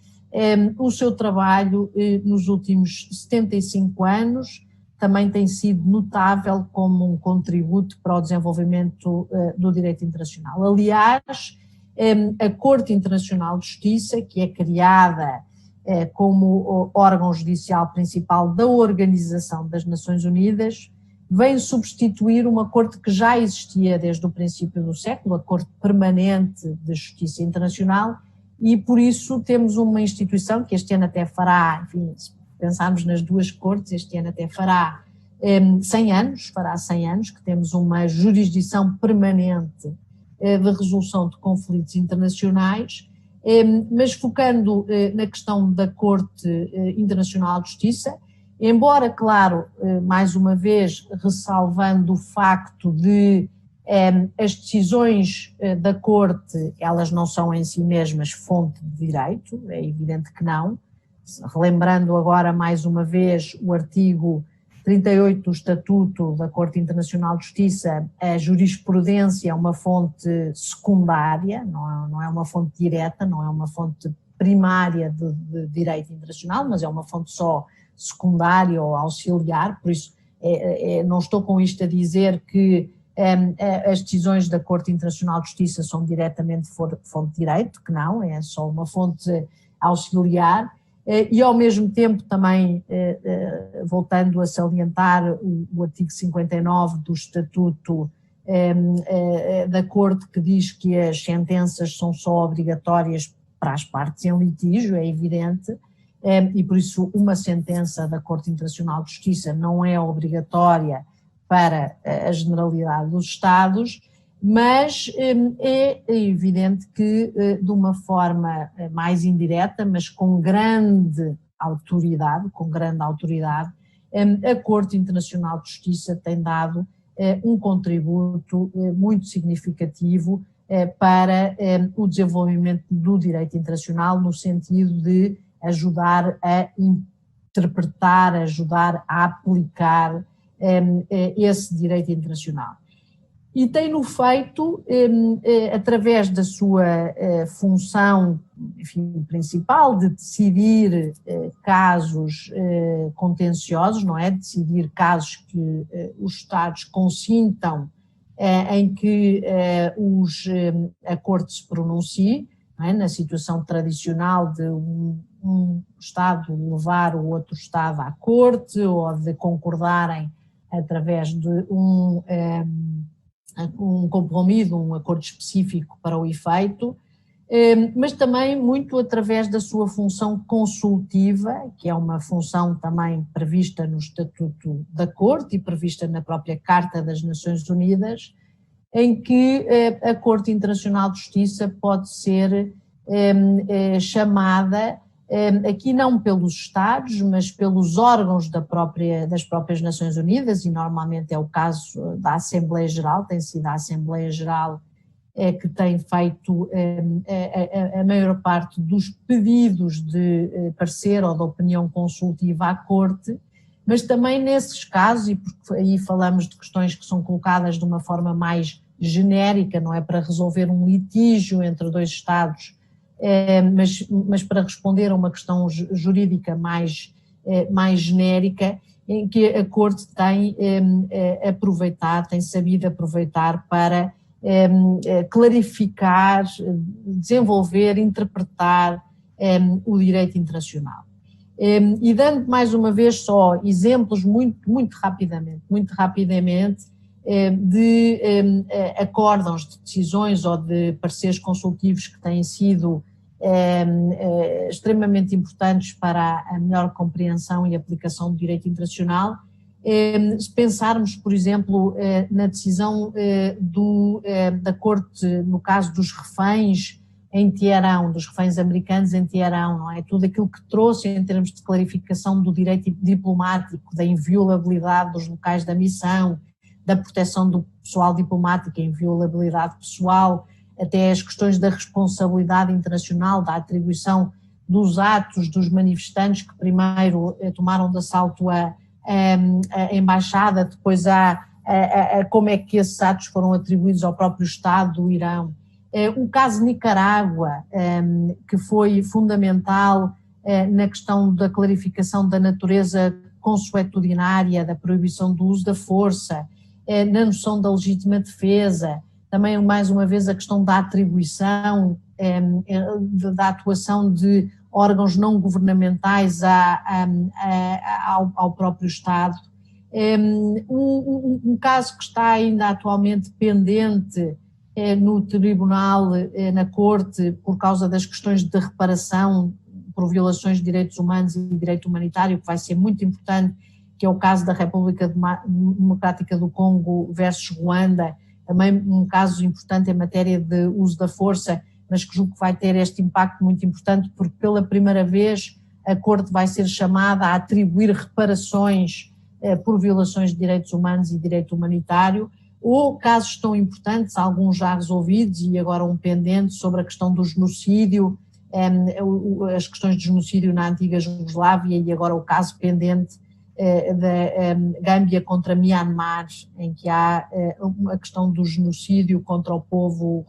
o seu trabalho nos últimos 75 anos também tem sido notável como um contributo para o desenvolvimento do direito internacional. Aliás, a Corte Internacional de Justiça, que é criada como órgão judicial principal da Organização das Nações Unidas, vem substituir uma corte que já existia desde o princípio do século, a Corte Permanente de Justiça Internacional, e por isso temos uma instituição que este ano até fará, enfim, se pensarmos nas duas cortes, este ano até fará 100 anos, que temos uma jurisdição permanente de resolução de conflitos internacionais, mas focando na questão da Corte Internacional de Justiça, embora, claro, mais uma vez ressalvando o facto de as decisões da Corte, elas não são em si mesmas fonte de direito, é evidente que não, relembrando agora mais uma vez o artigo 38 do Estatuto da Corte Internacional de Justiça, a jurisprudência é uma fonte secundária, não é uma fonte direta, não é uma fonte primária de direito internacional, mas é uma fonte só secundária ou auxiliar, por isso não estou com isto a dizer que as decisões da Corte Internacional de Justiça são diretamente fonte de direito, que não, é só uma fonte auxiliar, e ao mesmo tempo também, voltando a salientar o artigo 59 do Estatuto da Corte, que diz que as sentenças são só obrigatórias para as partes em litígio, é evidente, e por isso uma sentença da Corte Internacional de Justiça não é obrigatória para a generalidade dos Estados, mas é evidente que de uma forma mais indireta, mas com grande autoridade, a Corte Internacional de Justiça tem dado um contributo muito significativo para o desenvolvimento do direito internacional, no sentido de ajudar a interpretar, ajudar a aplicar esse direito internacional. e tem-no feito através da sua função, enfim, principal de decidir casos contenciosos, não é? Decidir casos que os Estados consintam em que a Corte se pronuncie, não é? Na situação tradicional de um Estado levar o outro Estado à Corte ou de concordarem através de um compromisso, um acordo específico para o efeito, mas também muito através da sua função consultiva, que é uma função também prevista no Estatuto da Corte e prevista na própria Carta das Nações Unidas, em que a Corte Internacional de Justiça pode ser chamada, aqui não pelos Estados, mas pelos órgãos das próprias Nações Unidas, e normalmente é o caso da Assembleia Geral, tem sido a Assembleia Geral que tem feito a maior parte dos pedidos de parecer ou de opinião consultiva à Corte, mas também nesses casos, e porque aí falamos de questões que são colocadas de uma forma mais genérica, não é para resolver um litígio entre dois Estados, mas para responder a uma questão jurídica mais genérica, em que a Corte tem tem sabido aproveitar para clarificar, desenvolver, interpretar o direito internacional. E dando mais uma vez só exemplos muito rapidamente de acórdãos, de decisões ou de pareceres consultivos que têm sido extremamente importantes para a melhor compreensão e aplicação do direito internacional. Se pensarmos, por exemplo, na decisão da Corte, no caso dos reféns em Teherão, dos reféns americanos em Teherão, não é? Tudo aquilo que trouxe em termos de clarificação do direito diplomático, da inviolabilidade dos locais da missão, da proteção do pessoal diplomático, a inviolabilidade pessoal, até as questões da responsabilidade internacional, da atribuição dos atos dos manifestantes que primeiro tomaram de assalto a embaixada, depois como é que esses atos foram atribuídos ao próprio Estado do Irão. O caso de Nicarágua, que foi fundamental na questão da clarificação da natureza consuetudinária, da proibição do uso da força, na noção da legítima defesa, também mais uma vez a questão da atribuição, da atuação de órgãos não governamentais ao próprio Estado. Um caso que está ainda atualmente pendente no Tribunal, na Corte, por causa das questões de reparação por violações de direitos humanos e direito humanitário, que vai ser muito importante, que é o caso da República Democrática do Congo versus Ruanda, também um caso importante em matéria de uso da força, mas que julgo que vai ter este impacto muito importante, porque pela primeira vez a Corte vai ser chamada a atribuir reparações por violações de direitos humanos e direito humanitário, ou casos tão importantes, alguns já resolvidos e agora um pendente sobre a questão do genocídio, as questões de genocídio na antiga Jugoslávia e agora o caso pendente da Gâmbia contra Myanmar, em que há a questão do genocídio contra o povo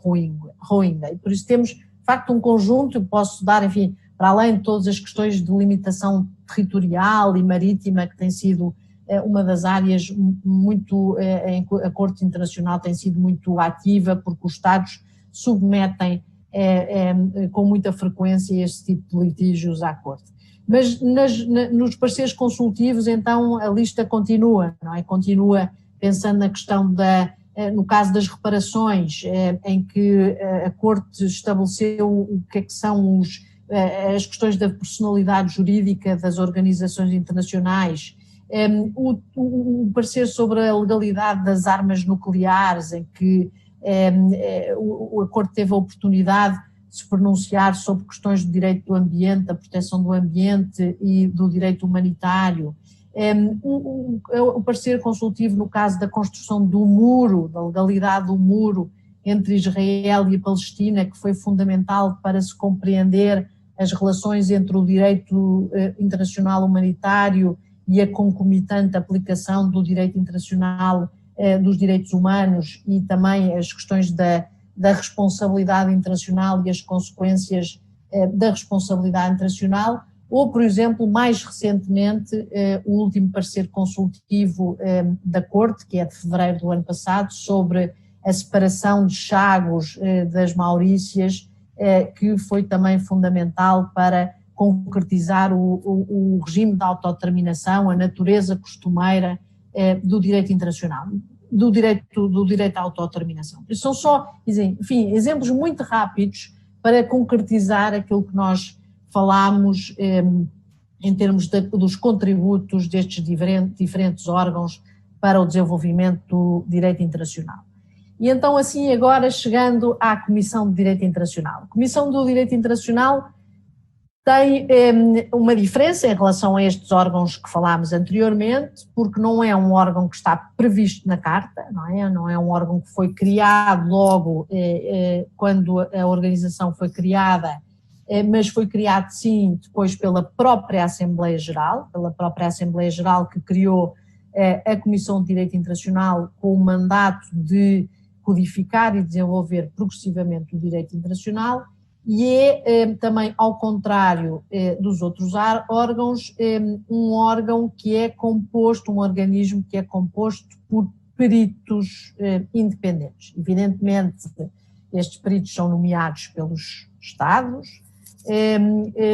Rohingya. E por isso temos, de facto, um conjunto, posso dar, enfim, para além de todas as questões de limitação territorial e marítima, que tem sido uma das áreas muito, a Corte Internacional tem sido muito ativa, porque os Estados submetem com muita frequência este tipo de litígios à Corte. Mas nos pareceres consultivos, então, a lista continua, não é? Continua pensando na questão no caso das reparações, em que a Corte estabeleceu o que é que são as questões da personalidade jurídica das organizações internacionais, o parecer sobre a legalidade das armas nucleares, em que a Corte teve a oportunidade de se pronunciar sobre questões do direito do ambiente, da proteção do ambiente e do direito humanitário. O parecer consultivo no caso da construção do muro, da legalidade do muro entre Israel e a Palestina, que foi fundamental para se compreender as relações entre o direito internacional humanitário e a concomitante aplicação do direito internacional dos direitos humanos e também as questões da responsabilidade internacional e as consequências da responsabilidade internacional, ou, por exemplo, mais recentemente, o último parecer consultivo da Corte, que é de fevereiro do ano passado, sobre a separação de Chagos das Maurícias, que foi também fundamental para concretizar o regime de autodeterminação, a natureza costumeira do direito internacional, do direito à autodeterminação. São só, enfim, exemplos muito rápidos para concretizar aquilo que nós falámos em termos dos contributos destes diferentes órgãos para o desenvolvimento do direito internacional. E então, assim, agora chegando à Comissão de Direito Internacional. A Comissão do Direito Internacional tem uma diferença em relação a estes órgãos que falámos anteriormente, porque não é um órgão que está previsto na Carta, não é um órgão que foi criado logo quando a organização foi criada, mas foi criado sim depois pela própria Assembleia Geral, que criou a Comissão de Direito Internacional com o mandato de codificar e desenvolver progressivamente o direito internacional, e é também, ao contrário dos outros órgãos, um órgão que é composto, um organismo que é composto por peritos independentes. Evidentemente, estes peritos são nomeados pelos Estados,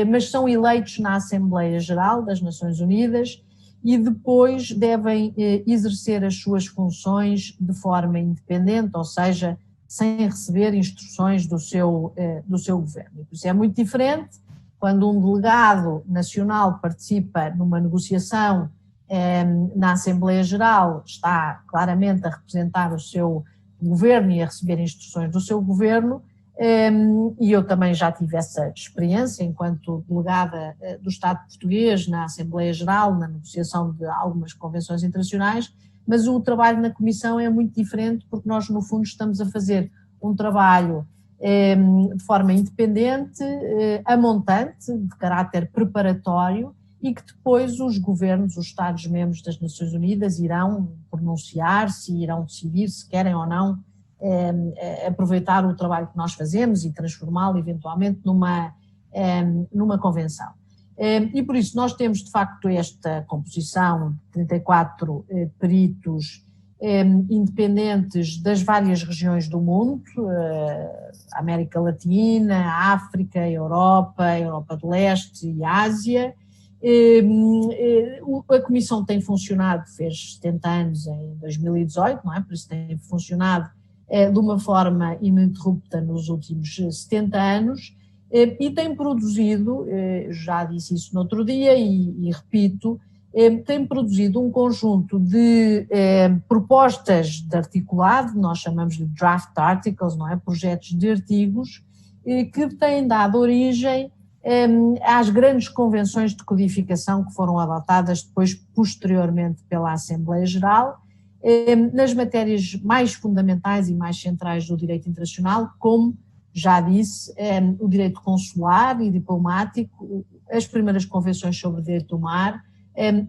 mas são eleitos na Assembleia Geral das Nações Unidas e depois devem exercer as suas funções de forma independente, ou seja, sem receber instruções do seu governo. Por isso é muito diferente quando um delegado nacional participa numa negociação na Assembleia Geral, está claramente a representar o seu governo e a receber instruções do seu governo, e eu também já tive essa experiência enquanto delegada do Estado português na Assembleia Geral, na negociação de algumas convenções internacionais, mas o trabalho na Comissão é muito diferente porque nós, no fundo, estamos a fazer um trabalho de forma independente, a montante, de caráter preparatório, e que depois os governos, os Estados-membros das Nações Unidas irão pronunciar-se, irão decidir se querem ou não aproveitar o trabalho que nós fazemos e transformá-lo eventualmente numa convenção. E por isso nós temos de facto esta composição de 34 peritos independentes das várias regiões do mundo, a América Latina, a África, a Europa do Leste e a Ásia. A Comissão tem funcionado, fez 70 anos em 2018, não é? Por isso tem funcionado de uma forma ininterrupta nos últimos 70 anos e tem produzido, já disse isso no outro dia e repito, tem produzido um conjunto de propostas de articulado, nós chamamos de draft articles, não é? Projetos de artigos, que têm dado origem às grandes convenções de codificação que foram adotadas depois, posteriormente, pela Assembleia Geral, nas matérias mais fundamentais e mais centrais do direito internacional, como já disse, o direito consular e diplomático, as primeiras convenções sobre o direito do mar,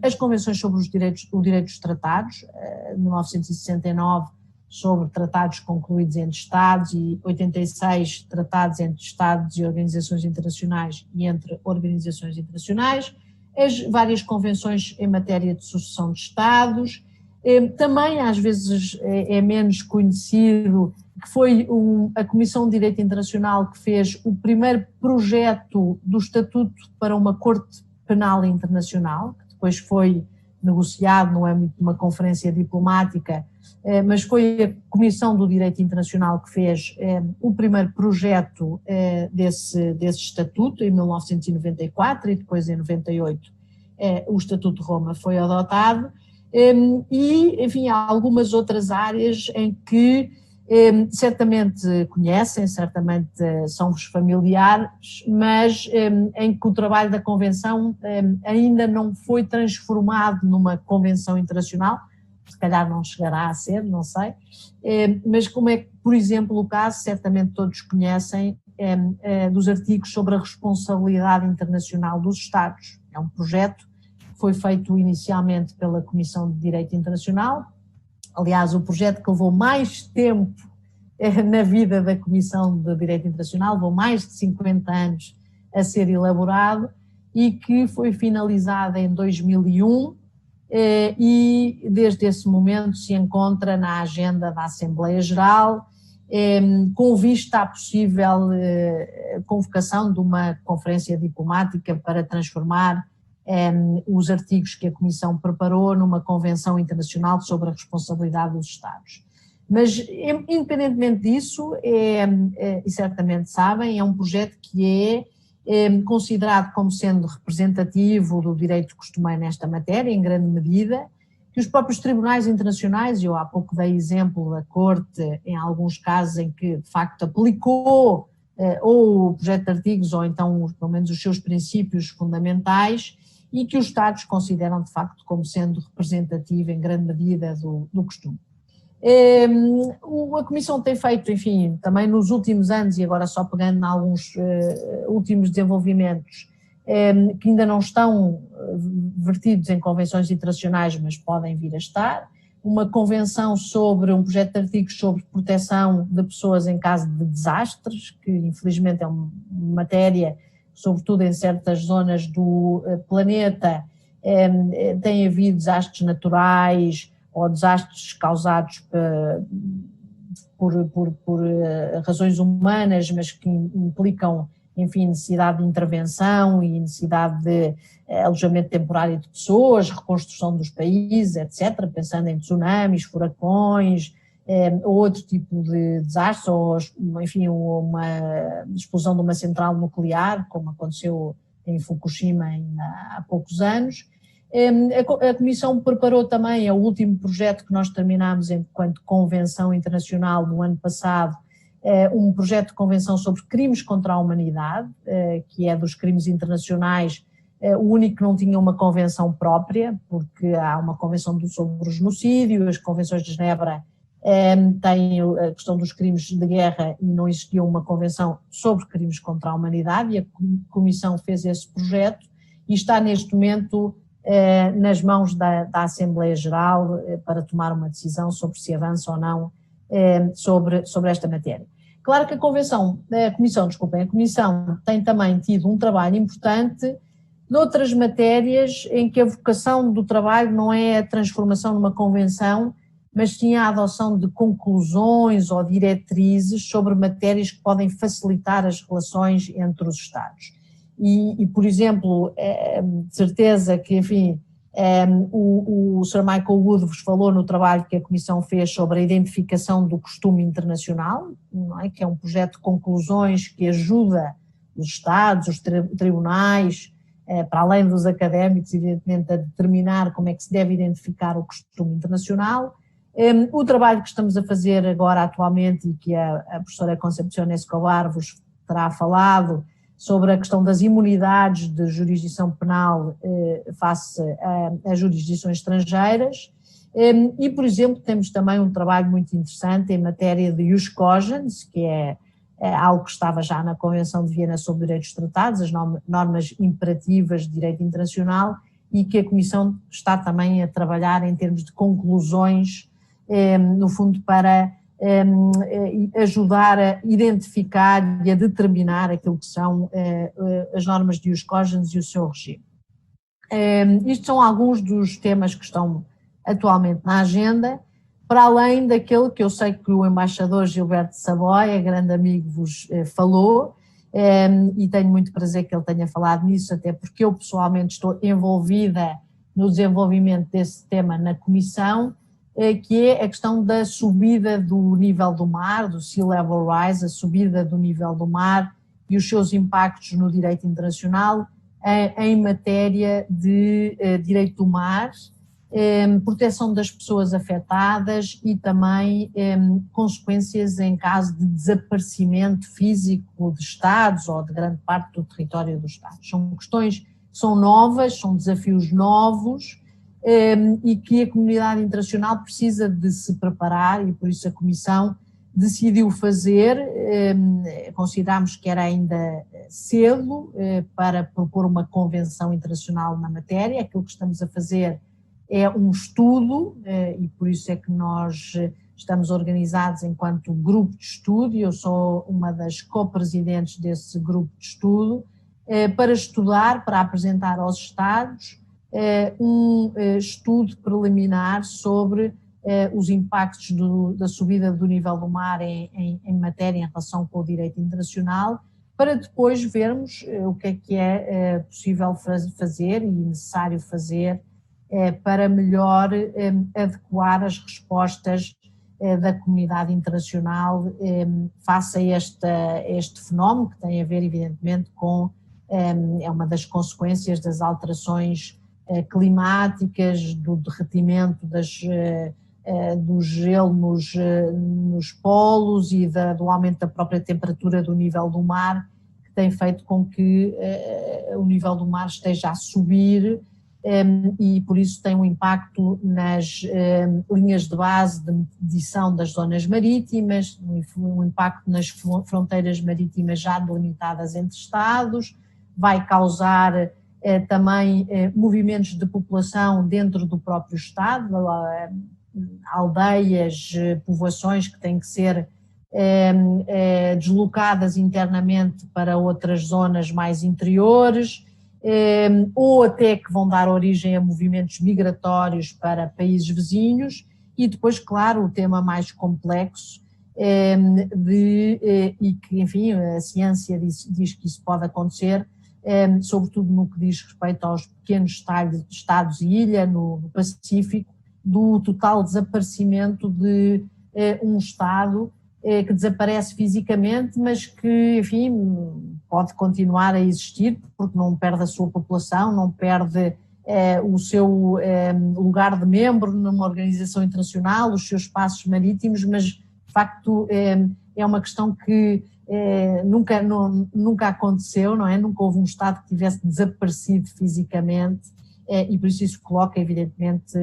as convenções sobre o direito dos tratados, 1969 sobre tratados concluídos entre Estados e 86 tratados entre Estados e organizações internacionais e entre organizações internacionais, as várias convenções em matéria de sucessão de Estados. Também às vezes é menos conhecido que foi a Comissão de Direito Internacional que fez o primeiro projeto do Estatuto para uma Corte Penal Internacional, que depois foi negociado no âmbito de uma conferência diplomática, mas foi a Comissão do Direito Internacional que fez o primeiro projeto desse Estatuto em 1994 e depois em 98 o Estatuto de Roma foi adotado. E, enfim, há algumas outras áreas em que certamente conhecem, certamente são-vos familiares, mas em que o trabalho da Convenção ainda não foi transformado numa Convenção Internacional, se calhar não chegará a ser, não sei, mas como é, por exemplo, o caso, certamente todos conhecem, dos artigos sobre a responsabilidade internacional dos Estados. É um projeto que foi feito inicialmente pela Comissão de Direito Internacional, aliás, o projeto que levou mais tempo na vida da Comissão de Direito Internacional, levou mais de 50 anos a ser elaborado e que foi finalizado em 2001 e desde esse momento se encontra na agenda da Assembleia Geral, com vista à possível convocação de uma conferência diplomática para transformar os artigos que a Comissão preparou numa Convenção Internacional sobre a Responsabilidade dos Estados. Mas, independentemente disso, e certamente sabem, é um projeto que é considerado como sendo representativo do direito costumeiro nesta matéria, em grande medida, que os próprios tribunais internacionais, eu há pouco dei exemplo da Corte, em alguns casos em que, de facto, aplicou ou o projeto de artigos ou então, pelo menos, os seus princípios fundamentais, e que os Estados consideram, de facto, como sendo representativo, em grande medida, do costume. A Comissão tem feito, enfim, também nos últimos anos, e agora só pegando em alguns últimos desenvolvimentos, que ainda não estão vertidos em convenções internacionais, mas podem vir a estar, uma convenção sobre um projeto de artigos sobre proteção de pessoas em caso de desastres, que infelizmente é uma matéria, sobretudo em certas zonas do planeta, tem havido desastres naturais ou desastres causados por razões humanas, mas que implicam, enfim, necessidade de intervenção e necessidade de alojamento temporário de pessoas, reconstrução dos países, etc., pensando em tsunamis, furacões, ou outro tipo de desastre, ou, enfim, uma explosão de uma central nuclear, como aconteceu em Fukushima ainda há poucos anos. A Comissão preparou também o último projeto que nós terminámos enquanto Convenção Internacional no ano passado, um projeto de convenção sobre crimes contra a humanidade, que é dos crimes internacionais, o único que não tinha uma convenção própria, porque há uma convenção sobre o genocídio, as convenções de Genebra têm a questão dos crimes de guerra e não existia uma convenção sobre crimes contra a humanidade, e a Comissão fez esse projeto e está neste momento nas mãos da Assembleia Geral para tomar uma decisão sobre se avança ou não sobre esta matéria. Claro que a Comissão tem também tido um trabalho importante noutras matérias em que a vocação do trabalho não é a transformação numa convenção, mas sim a adoção de conclusões ou diretrizes sobre matérias que podem facilitar as relações entre os Estados. E por exemplo, de certeza que, enfim, o Sr. Michael Wood vos falou no trabalho que a Comissão fez sobre a identificação do costume internacional, não é? Que é um projeto de conclusões que ajuda os Estados, os tribunais, para além dos académicos, evidentemente, a determinar como é que se deve identificar o costume internacional. O trabalho que estamos a fazer agora atualmente e que a professora Concepción Escobar vos terá falado sobre a questão das imunidades de jurisdição penal face a jurisdições estrangeiras e, por exemplo, temos também um trabalho muito interessante em matéria de jus cogens, que é algo que estava já na Convenção de Viena sobre Direitos Tratados, as normas imperativas de direito internacional, e que a Comissão está também a trabalhar em termos de conclusões, no fundo para ajudar a identificar e a determinar aquilo que são as normas de jus cogens e o seu regime. Isto são alguns dos temas que estão atualmente na agenda, para além daquele que eu sei que o embaixador Gilberto Saboia, grande amigo, vos falou, e tenho muito prazer que ele tenha falado nisso, até porque eu pessoalmente estou envolvida no desenvolvimento desse tema na Comissão, que é a questão da subida do nível do mar, do sea level rise, a subida do nível do mar e os seus impactos no direito internacional em matéria de direito do mar, proteção das pessoas afetadas e também consequências em caso de desaparecimento físico de Estados ou de grande parte do território dos Estados. São questões que são novas, são desafios novos, e que a comunidade internacional precisa de se preparar, e por isso a Comissão decidiu fazer, consideramos que era ainda cedo para propor uma convenção internacional na matéria. Aquilo que estamos a fazer é um estudo, e por isso é que nós estamos organizados enquanto grupo de estudo, e eu sou uma das co-presidentes desse grupo de estudo, para estudar, para apresentar aos Estados um estudo preliminar sobre os impactos da subida do nível do mar em matéria em relação com o direito internacional, para depois vermos o que é possível fazer e necessário fazer para melhor adequar as respostas da comunidade internacional face a este fenómeno, que tem a ver, evidentemente, com é uma das consequências das alterações climáticas, do derretimento do gelo nos polos e do aumento da própria temperatura do nível do mar, que tem feito com que o nível do mar esteja a subir e por isso tem um impacto nas linhas de base de medição das zonas marítimas, um impacto nas fronteiras marítimas já delimitadas entre Estados, vai causar também movimentos de população dentro do próprio Estado, aldeias, povoações que têm que ser deslocadas internamente para outras zonas mais interiores, ou até que vão dar origem a movimentos migratórios para países vizinhos, e depois, claro, o tema mais complexo e que, enfim, a ciência diz que isso pode acontecer, sobretudo no que diz respeito aos pequenos estados e ilha no Pacífico, do total desaparecimento de um Estado que desaparece fisicamente, mas que, enfim, pode continuar a existir, porque não perde a sua população, não perde o seu lugar de membro numa organização internacional, os seus espaços marítimos, mas, de facto, é uma questão que nunca aconteceu, não é? Nunca houve um Estado que tivesse desaparecido fisicamente, e por isso coloca, evidentemente,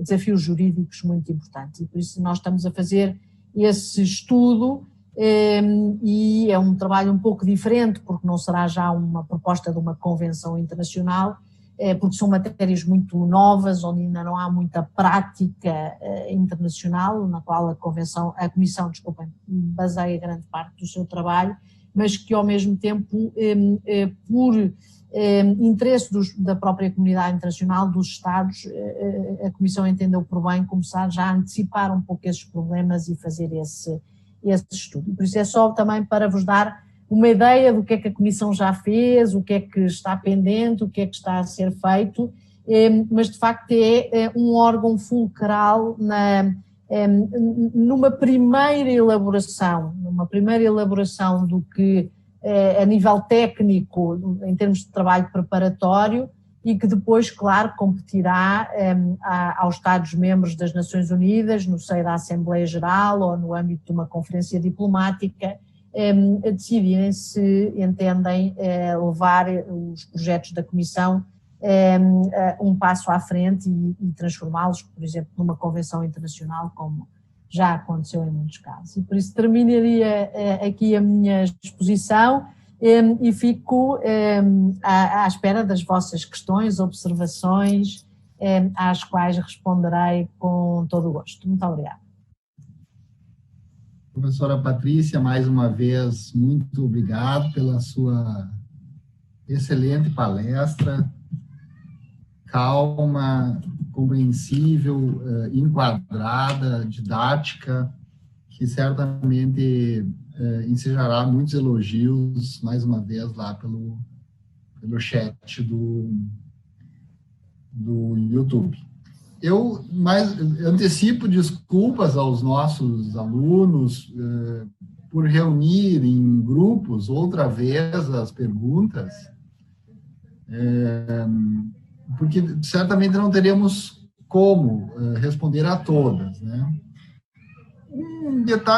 desafios jurídicos muito importantes. E por isso nós estamos a fazer esse estudo, e é um trabalho um pouco diferente, porque não será já uma proposta de uma convenção internacional, porque são matérias muito novas, onde ainda não há muita prática internacional, na qual a Comissão, baseia grande parte do seu trabalho, mas que ao mesmo tempo, por interesse da própria comunidade internacional, dos Estados, a Comissão entendeu por bem começar já a antecipar um pouco esses problemas e fazer esse estudo. Por isso é só também para vos dar uma ideia do que é que a Comissão já fez, o que é que está pendente, o que é que está a ser feito, mas de facto é um órgão fulcral numa primeira elaboração do que a nível técnico, em termos de trabalho preparatório, e que depois, claro, competirá aos Estados-membros das Nações Unidas, no seio da Assembleia Geral ou no âmbito de uma conferência diplomática, a decidirem se entendem levar os projetos da Comissão um passo à frente e transformá-los, por exemplo, numa convenção internacional, como já aconteceu em muitos casos. E por isso terminaria aqui a minha exposição e fico à espera das vossas questões, observações, às quais responderei com todo o gosto. Muito obrigada. Professora Patrícia, mais uma vez, muito obrigado pela sua excelente palestra, calma, compreensível, enquadrada, didática, que certamente ensejará muitos elogios, mais uma vez, lá pelo chat do YouTube. Eu antecipo desculpas aos nossos alunos por reunir em grupos outra vez as perguntas, porque certamente não teremos como responder a todas, né?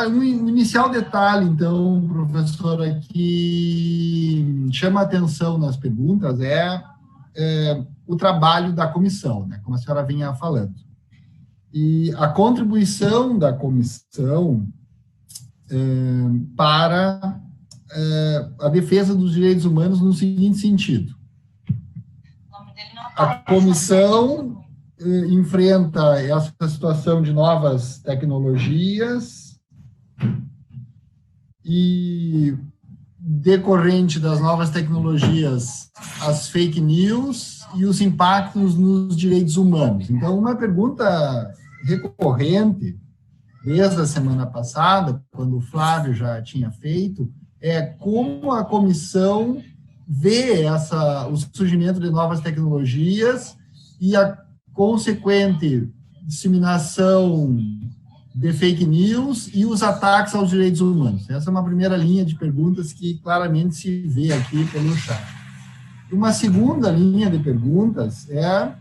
Um inicial detalhe, então, professora, que chama a atenção nas perguntas é o trabalho da comissão, né, como a senhora vinha falando. E a contribuição da comissão para a defesa dos direitos humanos no seguinte sentido. O nome dele não A comissão enfrenta essa situação de novas tecnologias e, decorrente das novas tecnologias, as fake news e os impactos nos direitos humanos. Então, uma pergunta recorrente, desde a semana passada, quando o Flávio já tinha feito, é como a comissão vê o surgimento de novas tecnologias e a consequente disseminação de fake news e os ataques aos direitos humanos. Essa é uma primeira linha de perguntas que claramente se vê aqui pelo chat. Uma segunda linha de perguntas é,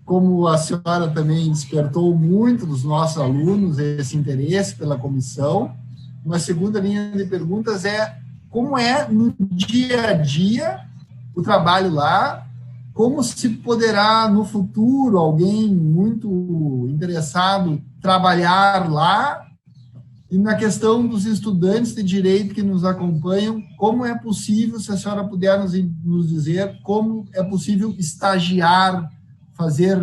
como a senhora também despertou muito dos nossos alunos esse interesse pela comissão, uma segunda linha de perguntas é como é no dia a dia o trabalho lá, como se poderá no futuro alguém muito interessado trabalhar lá, e na questão dos estudantes de direito que nos acompanham, como é possível, se a senhora puder nos dizer, como é possível estagiar, fazer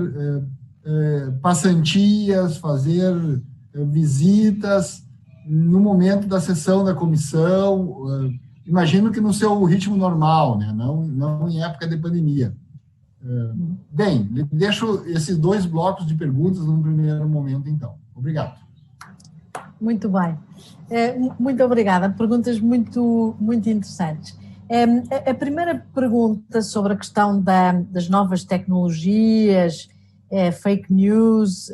passantias, fazer visitas no momento da sessão da comissão, imagino que no seu ritmo normal, né? Não em época de pandemia. Bem, deixo esses 2 blocos de perguntas no primeiro momento, então. Obrigado. Muito bem. Muito obrigada. Perguntas muito, muito interessantes. A primeira pergunta sobre a questão das novas tecnologias, fake news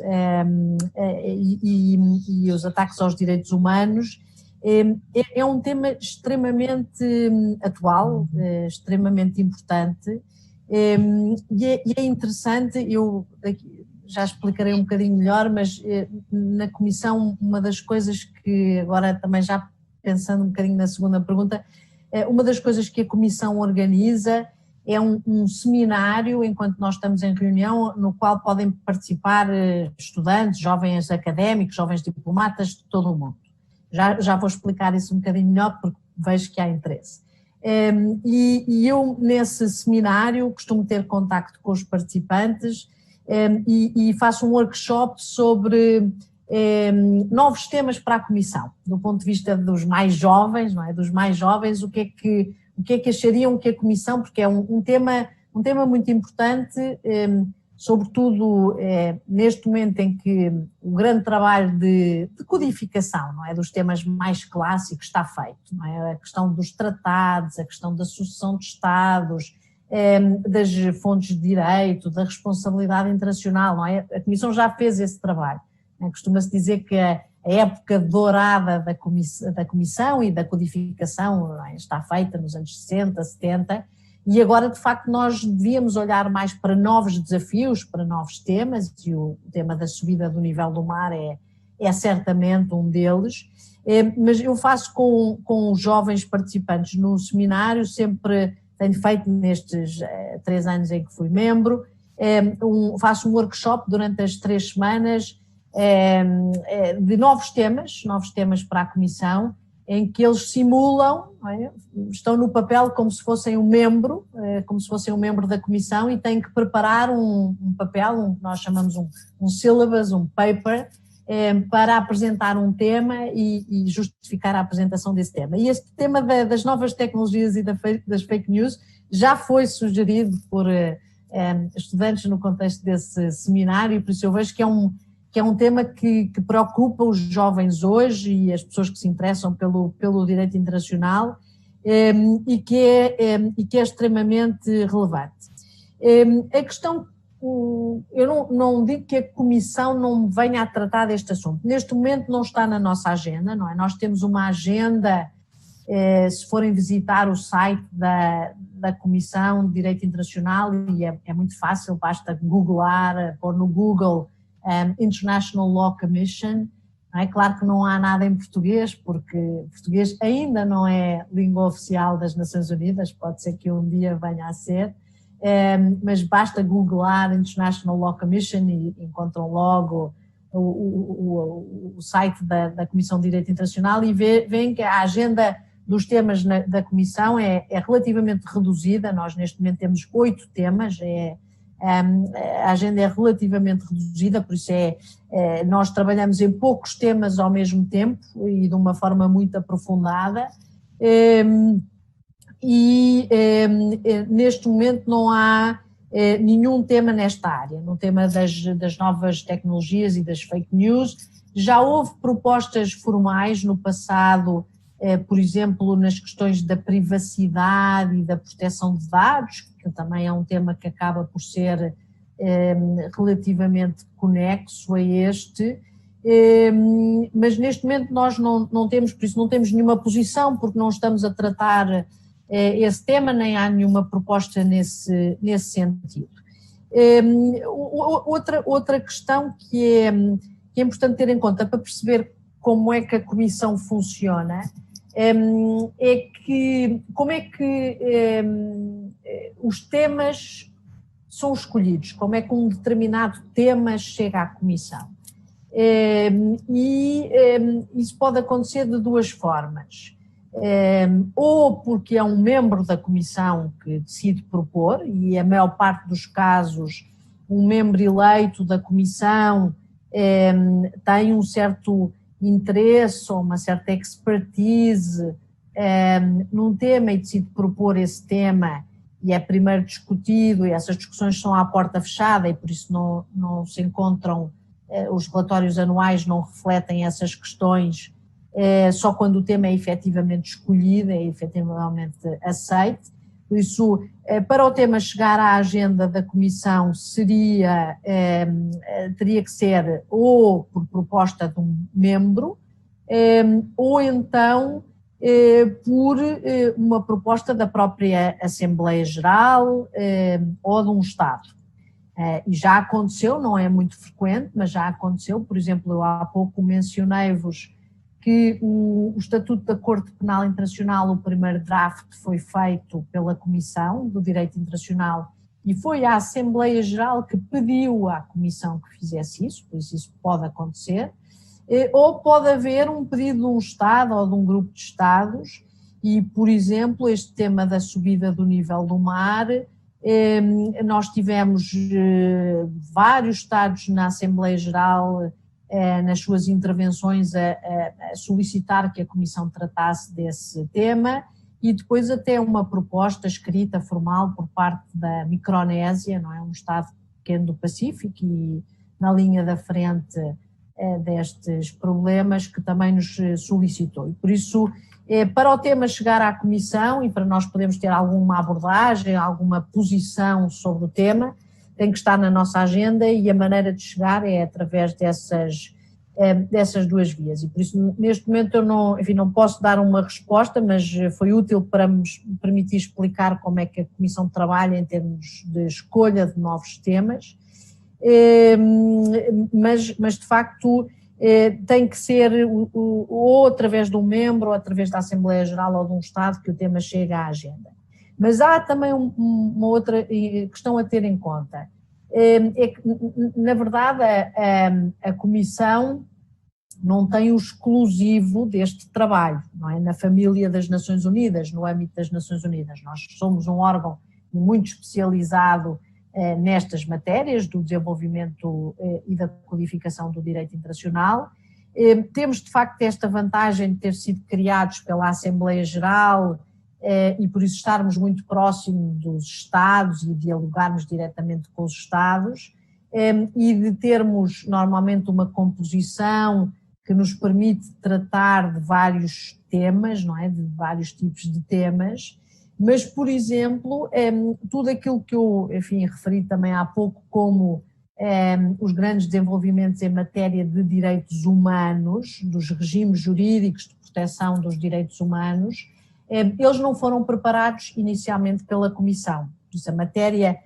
e os ataques aos direitos humanos é um tema extremamente atual, extremamente importante. E é interessante, eu já explicarei um bocadinho melhor, mas na comissão, uma das coisas que, agora também já pensando um bocadinho na segunda pergunta, uma das coisas que a comissão organiza é um seminário, enquanto nós estamos em reunião, no qual podem participar estudantes, jovens académicos, jovens diplomatas de todo o mundo. Já vou explicar isso um bocadinho melhor, porque vejo que há interesse. E eu, nesse seminário, costumo ter contacto com os participantes e faço um workshop sobre novos temas para a comissão, do ponto de vista dos mais jovens, não é? Dos mais jovens, o que é que achariam que a comissão, porque é um tema muito importante, sobretudo neste momento em que o grande trabalho de codificação, não é, dos temas mais clássicos está feito, não é? A questão dos tratados, a questão da sucessão de Estados, das fontes de direito, da responsabilidade internacional, não é? A Comissão já fez esse trabalho. Costuma-se dizer que a época dourada da Comissão e da codificação, não é, está feita nos anos 60, 70, e agora, de facto, nós devíamos olhar mais para novos desafios, para novos temas, e o tema da subida do nível do mar é certamente um deles, mas eu faço com os jovens participantes no seminário, sempre tenho feito nestes 3 anos em que fui membro, faço um workshop durante as 3 semanas de novos temas para a Comissão, em que eles simulam, estão no papel como se fossem um membro da Comissão e têm que preparar um papel, nós chamamos um syllabus, um paper, para apresentar um tema e justificar a apresentação desse tema. E este tema das novas tecnologias e das fake news já foi sugerido por estudantes no contexto desse seminário, e por isso eu vejo que é um tema que preocupa os jovens hoje e as pessoas que se interessam pelo direito internacional e que é extremamente relevante. A questão, eu não digo que a Comissão não venha a tratar deste assunto. Neste momento não está na nossa agenda, não é? Nós temos uma agenda, se forem visitar o site da Comissão de Direito Internacional, e é muito fácil, basta googlar, pôr no Google International Law Commission. É claro que não há nada em português, porque português ainda não é língua oficial das Nações Unidas, pode ser que um dia venha a ser, mas basta googlar International Law Commission e encontram logo o site da Comissão de Direito Internacional e veem que a agenda dos temas da Comissão é relativamente reduzida. Nós neste momento temos 8 temas, A agenda é relativamente reduzida, por isso nós trabalhamos em poucos temas ao mesmo tempo e de uma forma muito aprofundada. Neste momento não há nenhum tema nesta área, no tema das novas tecnologias e das fake news. Já houve propostas formais no passado, por exemplo, nas questões da privacidade e da proteção de dados, que também é um tema que acaba por ser relativamente conexo a este, mas neste momento nós não temos, por isso não temos nenhuma posição, porque não estamos a tratar esse tema, nem há nenhuma proposta nesse sentido. Outra questão que é importante ter em conta para perceber como é que a Comissão funciona é que como é que os temas são escolhidos, como é que um determinado tema chega à Comissão. Isso pode acontecer de duas formas. Ou porque é um membro da Comissão que decide propor, e a maior parte dos casos um membro eleito da Comissão tem um certo interesse ou uma certa expertise num tema e decide propor esse tema e é primeiro discutido, e essas discussões são à porta fechada e por isso não se encontram, os relatórios anuais não refletem essas questões, só quando o tema é efetivamente escolhido, é efetivamente aceito. Por isso, para o tema chegar à agenda da Comissão teria que ser ou por proposta de um membro, ou então por uma proposta da própria Assembleia Geral ou de um Estado. E já aconteceu, não é muito frequente, mas já aconteceu. Por exemplo, eu há pouco mencionei-vos que o Estatuto da Corte Penal Internacional, o primeiro draft, foi feito pela Comissão do Direito Internacional e foi a Assembleia Geral que pediu à Comissão que fizesse isso, por isso pode acontecer. Ou pode haver um pedido de um Estado ou de um grupo de Estados e, por exemplo, este tema da subida do nível do mar, nós tivemos vários Estados na Assembleia Geral nas suas intervenções a solicitar que a Comissão tratasse desse tema e depois até uma proposta escrita formal por parte da Micronésia, não é? Um Estado pequeno do Pacífico e na linha da frente destes problemas que também nos solicitou. E por isso, para o tema chegar à Comissão e para nós podermos ter alguma abordagem, alguma posição sobre o tema, tem que estar na nossa agenda e a maneira de chegar é através dessas duas vias. E por isso, neste momento, eu não posso dar uma resposta, mas foi útil para me permitir explicar como é que a Comissão trabalha em termos de escolha de novos temas. Mas de facto tem que ser ou através de um membro ou através da Assembleia Geral ou de um Estado que o tema chegue à agenda. Mas há também uma outra questão a ter em conta, é que na verdade a Comissão não tem o exclusivo deste trabalho, não é? Na família das Nações Unidas, no âmbito das Nações Unidas. Nós somos um órgão muito especializado nestas matérias do desenvolvimento e da codificação do direito internacional. Temos de facto esta vantagem de ter sido criados pela Assembleia Geral e por isso estarmos muito próximos dos Estados e dialogarmos diretamente com os Estados e de termos normalmente uma composição que nos permite tratar de vários temas, não é? De vários tipos de temas. Mas, por exemplo, tudo aquilo que eu, referi também há pouco como os grandes desenvolvimentos em matéria de direitos humanos, dos regimes jurídicos de proteção dos direitos humanos, eles não foram preparados inicialmente pela Comissão. Por isso, a matéria,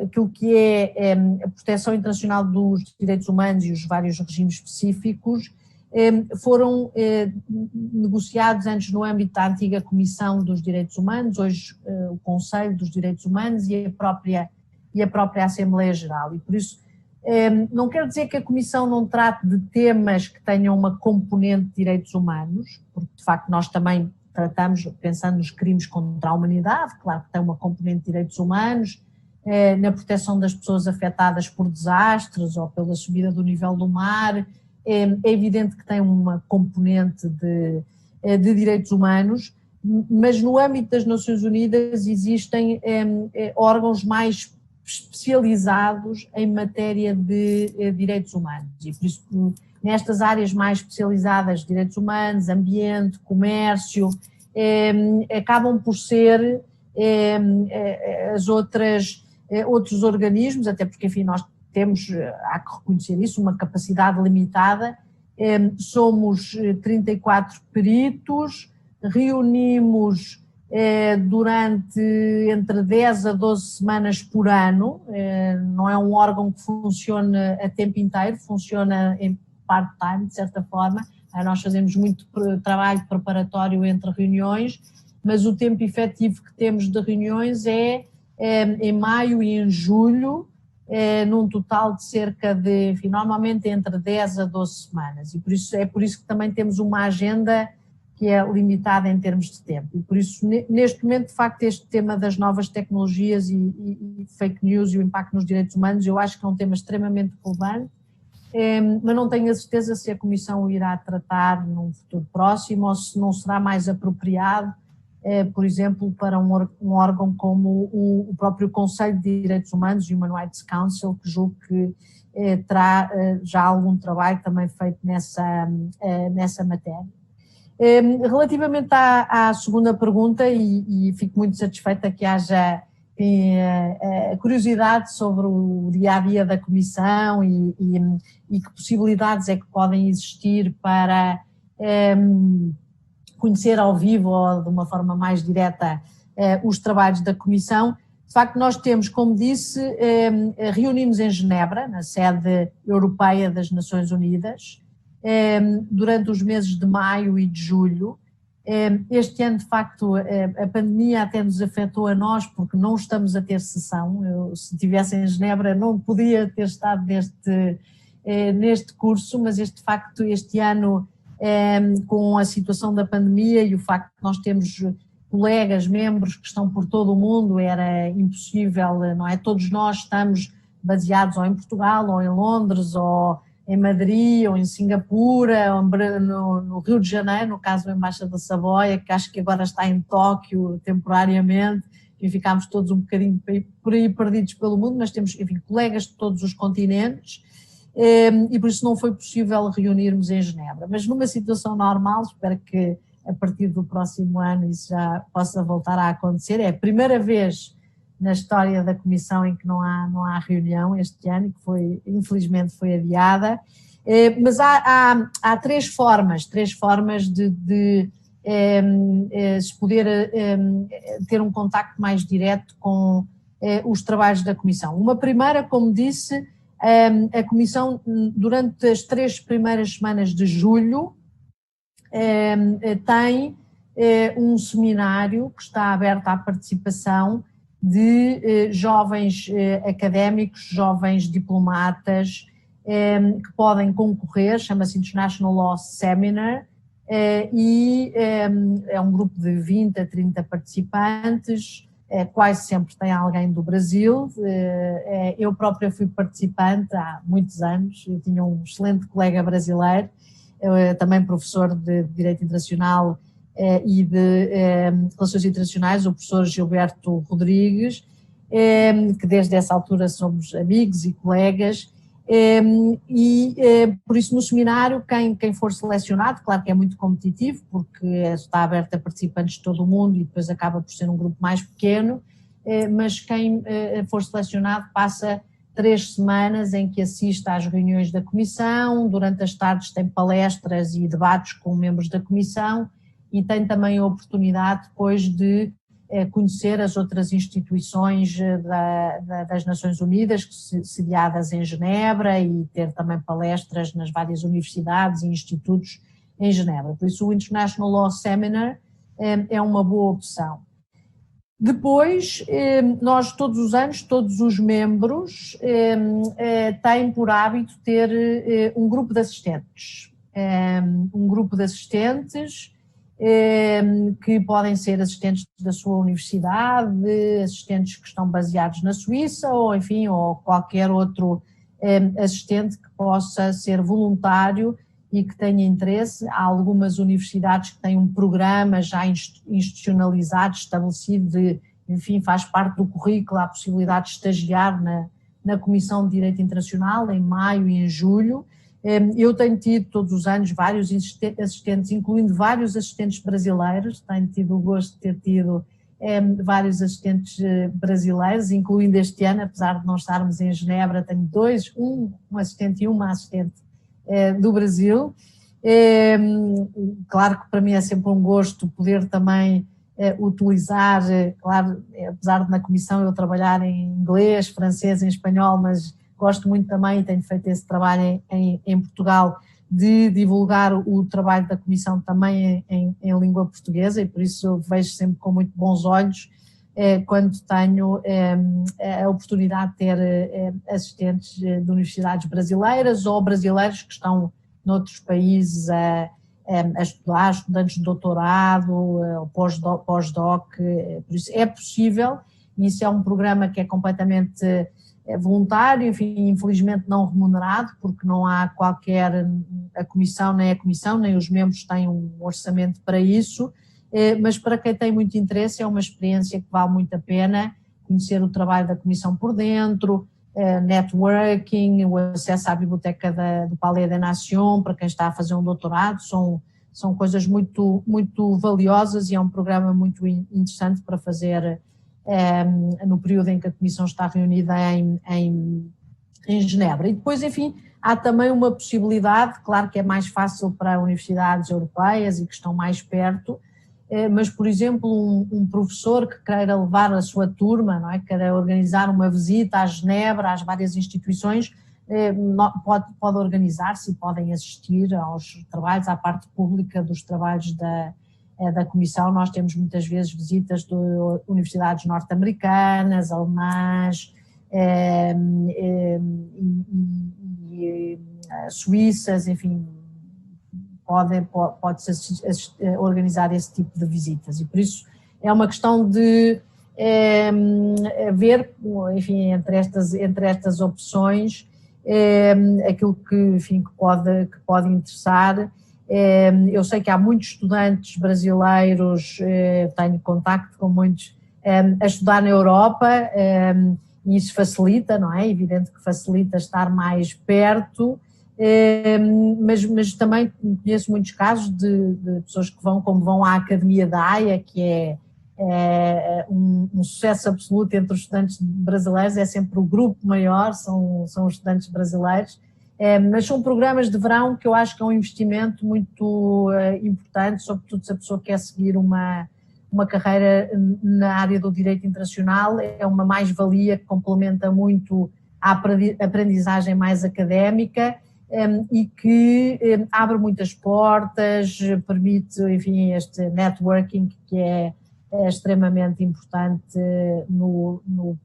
aquilo que é a proteção internacional dos direitos humanos e os vários regimes específicos, foram negociados antes no âmbito da antiga Comissão dos Direitos Humanos, hoje o Conselho dos Direitos Humanos e a própria Assembleia Geral. E por isso não quer dizer que a Comissão não trate de temas que tenham uma componente de direitos humanos, porque de facto nós também tratamos, pensando nos crimes contra a humanidade, claro que tem uma componente de direitos humanos, na proteção das pessoas afetadas por desastres ou pela subida do nível do mar. É evidente que tem uma componente de direitos humanos, mas no âmbito das Nações Unidas existem órgãos mais especializados em matéria de direitos humanos, e por isso nestas áreas mais especializadas de direitos humanos, ambiente, comércio, acabam por ser outros organismos, até porque, enfim, nós temos, há que reconhecer isso, uma capacidade limitada. Somos 34 peritos, reunimos durante entre 10 a 12 semanas por ano, não é um órgão que funciona a tempo inteiro, funciona em part-time, de certa forma. Nós fazemos muito trabalho preparatório entre reuniões, mas o tempo efetivo que temos de reuniões é em maio e em julho, num total de cerca de, enfim, normalmente entre 10 a 12 semanas, e por isso que também temos uma agenda que é limitada em termos de tempo, e por isso neste momento, de facto, este tema das novas tecnologias e fake news e o impacto nos direitos humanos, eu acho que é um tema extremamente relevante, mas não tenho a certeza se a Comissão o irá tratar num futuro próximo ou se não será mais apropriado, por exemplo, para um órgão como o próprio Conselho de Direitos Humanos, Human Rights Council, que julgo que terá já algum trabalho também feito nessa matéria. Relativamente à segunda pergunta, e fico muito satisfeita que haja curiosidade sobre o dia-a-dia da Comissão e que possibilidades é que podem existir para conhecer ao vivo ou de uma forma mais direta os trabalhos da Comissão. De facto, nós temos, como disse, reunimos em Genebra, na sede europeia das Nações Unidas, durante os meses de maio e de julho. Este ano, de facto, a pandemia até nos afetou a nós, porque não estamos a ter sessão. Eu, se estivesse em Genebra, não podia ter estado neste curso, mas de facto, este ano, com a situação da pandemia e o facto de nós termos colegas, membros que estão por todo o mundo, era impossível, não é? Todos nós estamos baseados ou em Portugal, ou em Londres, ou em Madrid, ou em Singapura, ou no Rio de Janeiro, no caso da Embaixada da Savoia, que acho que agora está em Tóquio temporariamente, e ficámos todos um bocadinho por aí perdidos pelo mundo, mas temos, enfim, colegas de todos os continentes, e por isso não foi possível reunirmos em Genebra. Mas numa situação normal, espero que a partir do próximo ano isso já possa voltar a acontecer. É a primeira vez na história da Comissão em que não há reunião este ano, que infelizmente foi adiada, mas há três formas de se poder ter um contacto mais direto com os trabalhos da Comissão. Uma primeira, como disse, a Comissão, durante as 3 primeiras semanas de julho, tem um seminário que está aberto à participação de jovens académicos, jovens diplomatas que podem concorrer, chama-se International Law Seminar, e é um grupo de 20 a 30 participantes, quase sempre tem alguém do Brasil. Eu própria fui participante há muitos anos, eu tinha um excelente colega brasileiro, também professor de Direito Internacional e de Relações Internacionais, o professor Gilberto Rodrigues, que desde essa altura somos amigos e colegas, e por isso no seminário quem for selecionado, claro que é muito competitivo porque está aberto a participantes de todo o mundo e depois acaba por ser um grupo mais pequeno, mas quem for selecionado passa 3 semanas em que assiste às reuniões da Comissão, durante as tardes tem palestras e debates com membros da Comissão e tem também a oportunidade depois de conhecer as outras instituições das Nações Unidas, sediadas em Genebra, e ter também palestras nas várias universidades e institutos em Genebra. Por isso o International Law Seminar é uma boa opção. Depois, nós todos os anos, todos os membros têm por hábito ter um grupo de assistentes. que podem ser assistentes da sua universidade, assistentes que estão baseados na Suíça ou, enfim, ou qualquer outro assistente que possa ser voluntário e que tenha interesse. Há algumas universidades que têm um programa já institucionalizado, estabelecido, enfim, faz parte do currículo a possibilidade de estagiar na Comissão de Direito Internacional em maio e em julho. Eu tenho tido todos os anos vários assistentes, incluindo vários assistentes brasileiros, tenho tido o gosto de ter tido vários assistentes brasileiros, incluindo este ano, apesar de não estarmos em Genebra, tenho dois, um assistente e uma assistente do Brasil. Claro que para mim é sempre um gosto poder também utilizar, claro, apesar de na comissão eu trabalhar em inglês, francês, em espanhol, mas gosto muito também, e tenho feito esse trabalho em Portugal, de divulgar o trabalho da Comissão também em língua portuguesa, e por isso eu vejo sempre com muito bons olhos quando tenho a oportunidade de ter assistentes de universidades brasileiras ou brasileiros que estão noutros países a estudar, estudantes de doutorado, ou pós-doc, por isso é possível, e isso é um programa que é completamente voluntário, enfim, infelizmente não remunerado, porque não há qualquer, a Comissão, nem os membros têm um orçamento para isso, mas para quem tem muito interesse é uma experiência que vale muito a pena, conhecer o trabalho da Comissão por dentro, networking, o acesso à biblioteca do Palais des Nations, para quem está a fazer um doutorado, são coisas muito, muito valiosas, e é um programa muito interessante para fazer no período em que a Comissão está reunida em Genebra. E depois, enfim, há também uma possibilidade, claro que é mais fácil para universidades europeias e que estão mais perto, mas, por exemplo, um professor que queira levar a sua turma, não é? Queira organizar uma visita a Genebra, às várias instituições, pode organizar-se e podem assistir aos trabalhos, à parte pública dos trabalhos da Comissão. Nós temos muitas vezes visitas de universidades norte-americanas, alemãs, suíças, enfim, pode-se organizar esse tipo de visitas, e por isso é uma questão de ver, enfim, entre estas opções, aquilo que, enfim, que pode interessar. Eu sei que há muitos estudantes brasileiros, tenho contacto com muitos, a estudar na Europa, e isso facilita, não é? É evidente que facilita estar mais perto, mas também conheço muitos casos de pessoas que vão à Academia da Haia, que é um sucesso absoluto entre os estudantes brasileiros, é sempre o grupo maior, são os estudantes brasileiros. Mas são programas de verão que eu acho que é um investimento muito importante, sobretudo se a pessoa quer seguir uma carreira na área do direito internacional. É uma mais-valia que complementa muito a aprendizagem mais académica, e que abre muitas portas, permite, enfim, este networking que é extremamente importante no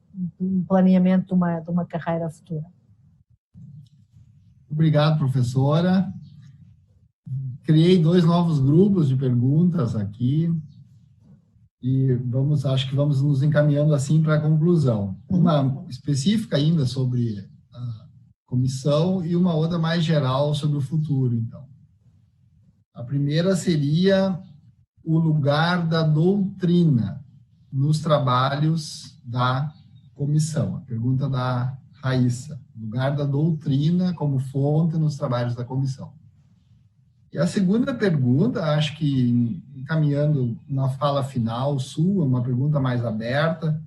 planeamento de uma carreira futura. Obrigado, professora. Criei 2 novos grupos de perguntas aqui e acho que vamos nos encaminhando assim para a conclusão. Uma específica ainda sobre a comissão e uma outra mais geral sobre o futuro, então. A primeira seria o lugar da doutrina nos trabalhos da comissão. A pergunta da Raíssa. Lugar da doutrina como fonte nos trabalhos da comissão. E a segunda pergunta, acho que encaminhando na fala final sua, uma pergunta mais aberta,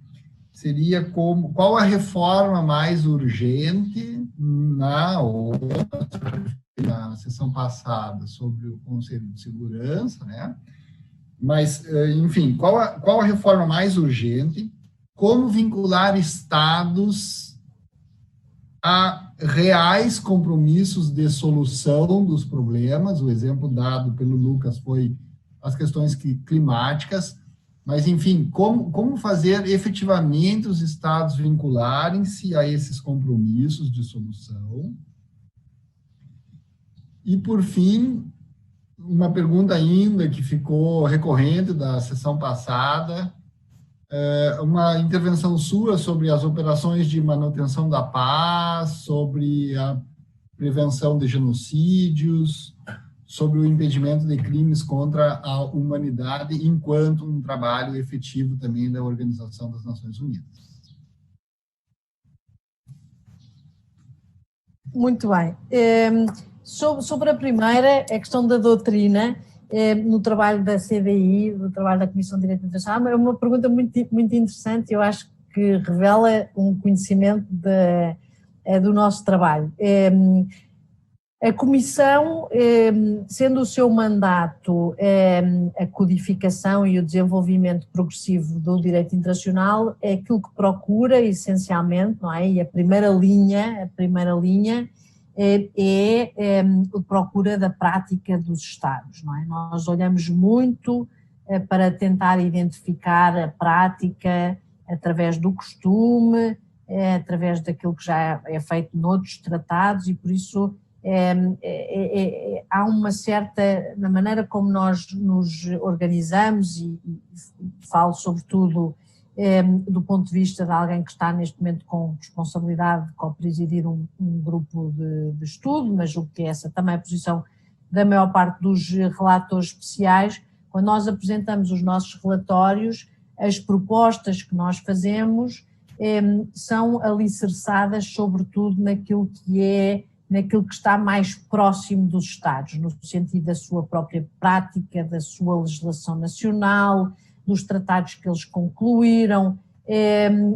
seria qual a reforma mais urgente na sessão passada sobre o Conselho de Segurança, né? Mas, enfim, qual a reforma mais urgente? Como vincular estados a reais compromissos de solução dos problemas? O exemplo dado pelo Lucas foi as questões climáticas, mas, enfim, como fazer efetivamente os estados vincularem-se a esses compromissos de solução? E, por fim, uma pergunta ainda que ficou recorrente da sessão passada, uma intervenção sua sobre as operações de manutenção da paz, sobre a prevenção de genocídios, sobre o impedimento de crimes contra a humanidade, enquanto um trabalho efetivo também da Organização das Nações Unidas. Muito bem. Sobre a primeira, a questão da doutrina, no trabalho da CDI, no trabalho da Comissão de Direito Internacional, é uma pergunta muito interessante, eu acho que revela um conhecimento do nosso trabalho. A Comissão, sendo o seu mandato a codificação e o desenvolvimento progressivo do direito internacional, é aquilo que procura, essencialmente, não é? E a primeira linha é a procura da prática dos Estados, não é? Nós olhamos muito para tentar identificar a prática através do costume, através daquilo que já é feito noutros tratados, e por isso há uma certa, na maneira como nós nos organizamos, e falo sobretudo do ponto de vista de alguém que está neste momento com responsabilidade de co-presidir um grupo de estudo, mas o que é essa também a posição da maior parte dos relatores especiais. Quando nós apresentamos os nossos relatórios, as propostas que nós fazemos são alicerçadas sobretudo naquilo que está mais próximo dos Estados, no sentido da sua própria prática, da sua legislação nacional, dos tratados que eles concluíram,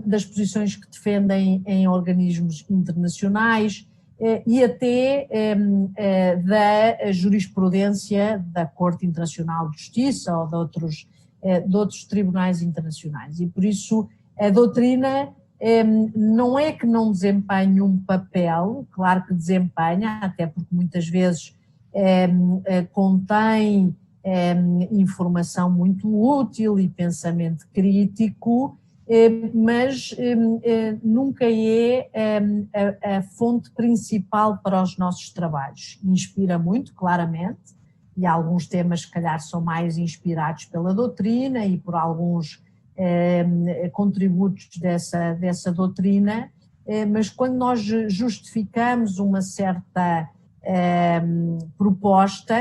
das posições que defendem em organismos internacionais e até da jurisprudência da Corte Internacional de Justiça ou de outros tribunais internacionais. E por isso a doutrina não é que não desempenhe um papel, claro que desempenha, até porque muitas vezes contém informação muito útil e pensamento crítico, mas nunca é a fonte principal para os nossos trabalhos. Inspira muito, claramente, e alguns temas, se calhar, são mais inspirados pela doutrina e por alguns contributos dessa doutrina, mas quando nós justificamos uma certa proposta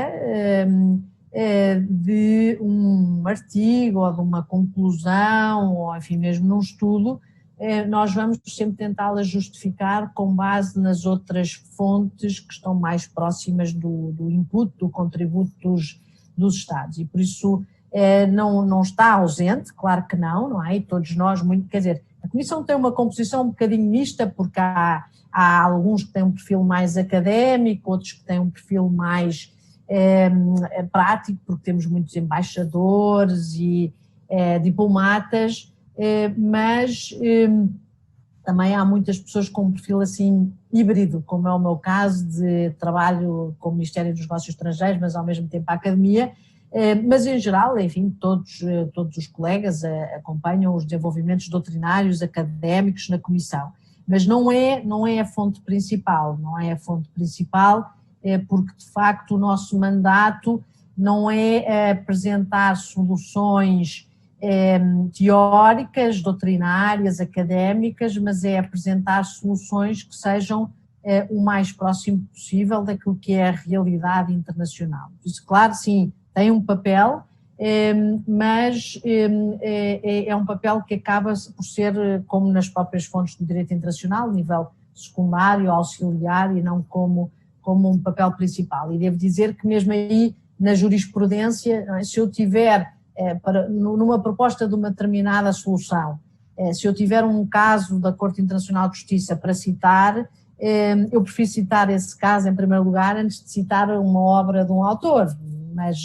de um artigo ou de uma conclusão, ou enfim, mesmo num estudo, nós vamos sempre tentá-la justificar com base nas outras fontes que estão mais próximas do input, do contributo dos Estados. E por isso não está ausente, claro que não é? E todos nós, quer dizer, a Comissão tem uma composição um bocadinho mista, porque há alguns que têm um perfil mais académico, outros que têm um perfil mais prático, porque temos muitos embaixadores e diplomatas, mas também há muitas pessoas com um perfil assim híbrido, como é o meu caso, de trabalho com o Ministério dos Negócios Estrangeiros, mas ao mesmo tempo a academia, mas em geral, enfim, todos os colegas acompanham os desenvolvimentos doutrinários, académicos na Comissão, mas não é a fonte principal, porque de facto o nosso mandato não é apresentar soluções teóricas, doutrinárias, académicas, mas é apresentar soluções que sejam o mais próximo possível daquilo que é a realidade internacional. Isso, claro, sim, tem um papel, mas é um papel que acaba por ser, como nas próprias fontes do direito internacional, nível secundário, auxiliar, e não como um papel principal. E devo dizer que mesmo aí, na jurisprudência, se eu tiver, numa proposta de uma determinada solução, se eu tiver um caso da Corte Internacional de Justiça para citar, eu prefiro citar esse caso em primeiro lugar antes de citar uma obra de um autor, mas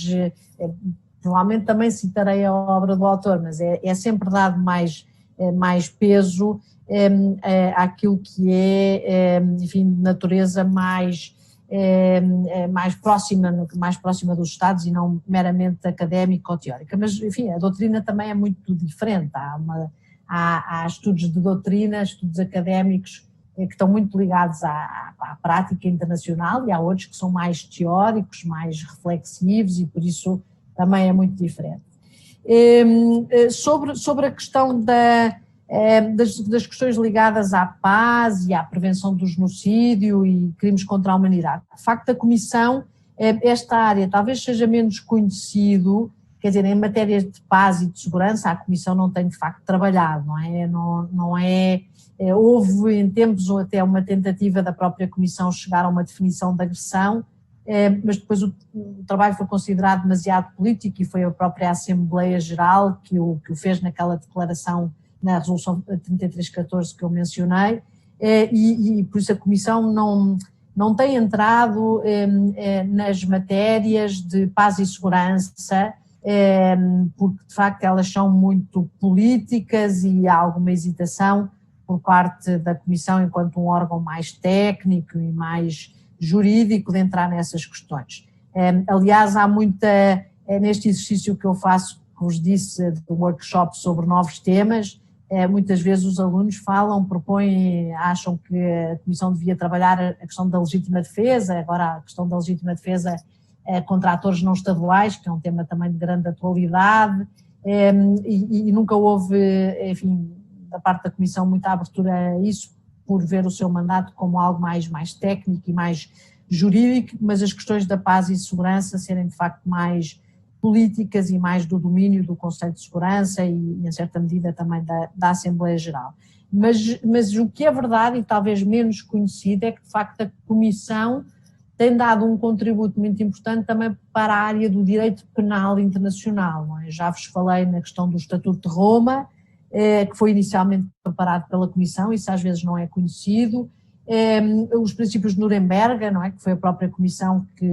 provavelmente também citarei a obra do autor, mas é sempre dado mais peso àquilo que enfim, de natureza mais próxima dos Estados e não meramente académica ou teórica. Mas, enfim, a doutrina também é muito diferente. Há estudos de doutrina, estudos académicos que estão muito ligados à prática internacional, e há outros que são mais teóricos, mais reflexivos, e por isso também é muito diferente. Sobre a questão das questões ligadas à paz e à prevenção do genocídio e crimes contra a humanidade, de facto a Comissão, esta área talvez seja menos conhecido, quer dizer, em matéria de paz e de segurança a Comissão não tem de facto trabalhado, não é, houve em tempos ou até uma tentativa da própria Comissão chegar a uma definição de agressão, mas depois o trabalho foi considerado demasiado político e foi a própria Assembleia Geral que o fez naquela declaração, na resolução 3314 que eu mencionei, e por isso a Comissão não tem entrado nas matérias de paz e segurança, porque de facto elas são muito políticas e há alguma hesitação por parte da Comissão enquanto um órgão mais técnico e mais jurídico de entrar nessas questões. Aliás, há muita, neste exercício que eu faço, que vos disse, do workshop sobre novos temas, muitas vezes os alunos falam, propõem, acham que a Comissão devia trabalhar a questão da legítima defesa, agora a questão da legítima defesa contra atores não estaduais, que é um tema também de grande atualidade, e nunca houve, enfim, da parte da Comissão muita abertura a isso, por ver o seu mandato como algo mais técnico e mais jurídico, mas as questões da paz e segurança serem de facto mais políticas e mais do domínio do Conselho de Segurança e em certa medida também da Assembleia Geral. Mas o que é verdade e talvez menos conhecido é que de facto a Comissão tem dado um contributo muito importante também para a área do direito penal internacional. Já vos falei na questão do Estatuto de Roma, que foi inicialmente preparado pela Comissão, isso às vezes não é conhecido, os princípios de Nuremberg, não é? Que foi a própria Comissão que,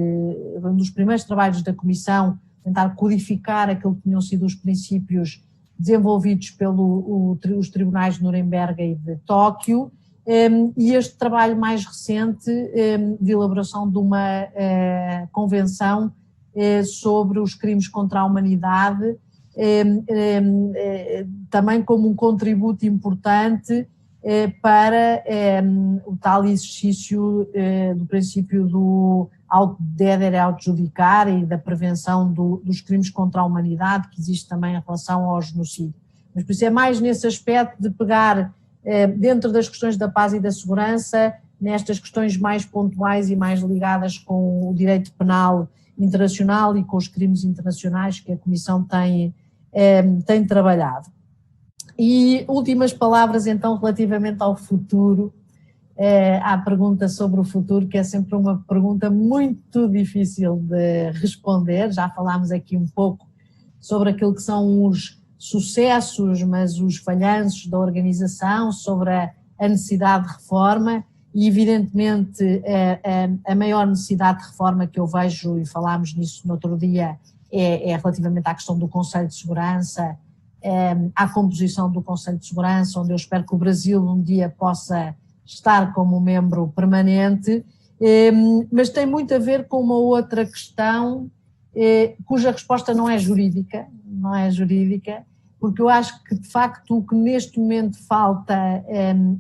um dos primeiros trabalhos da Comissão, tentar codificar aquilo que tinham sido os princípios desenvolvidos pelos tribunais de Nuremberg e de Tóquio, e este trabalho mais recente de elaboração de uma convenção sobre os crimes contra a humanidade, também como um contributo importante para o tal exercício do princípio do auto-deder auto-judicar e da prevenção dos crimes contra a humanidade que existe também em relação ao genocídio. Mas por isso é mais nesse aspecto de pegar dentro das questões da paz e da segurança, nestas questões mais pontuais e mais ligadas com o direito penal internacional e com os crimes internacionais que a Comissão tem trabalhado. E últimas palavras então relativamente ao futuro, à pergunta sobre o futuro, que é sempre uma pergunta muito difícil de responder. Já falámos aqui um pouco sobre aquilo que são os sucessos, mas os falhanços da organização, sobre a necessidade de reforma e evidentemente a maior necessidade de reforma que eu vejo, e falámos nisso no outro dia, é relativamente à questão do Conselho de Segurança, à composição do Conselho de Segurança, onde eu espero que o Brasil um dia possa estar como membro permanente, mas tem muito a ver com uma outra questão cuja resposta não é jurídica, porque eu acho que de facto o que neste momento falta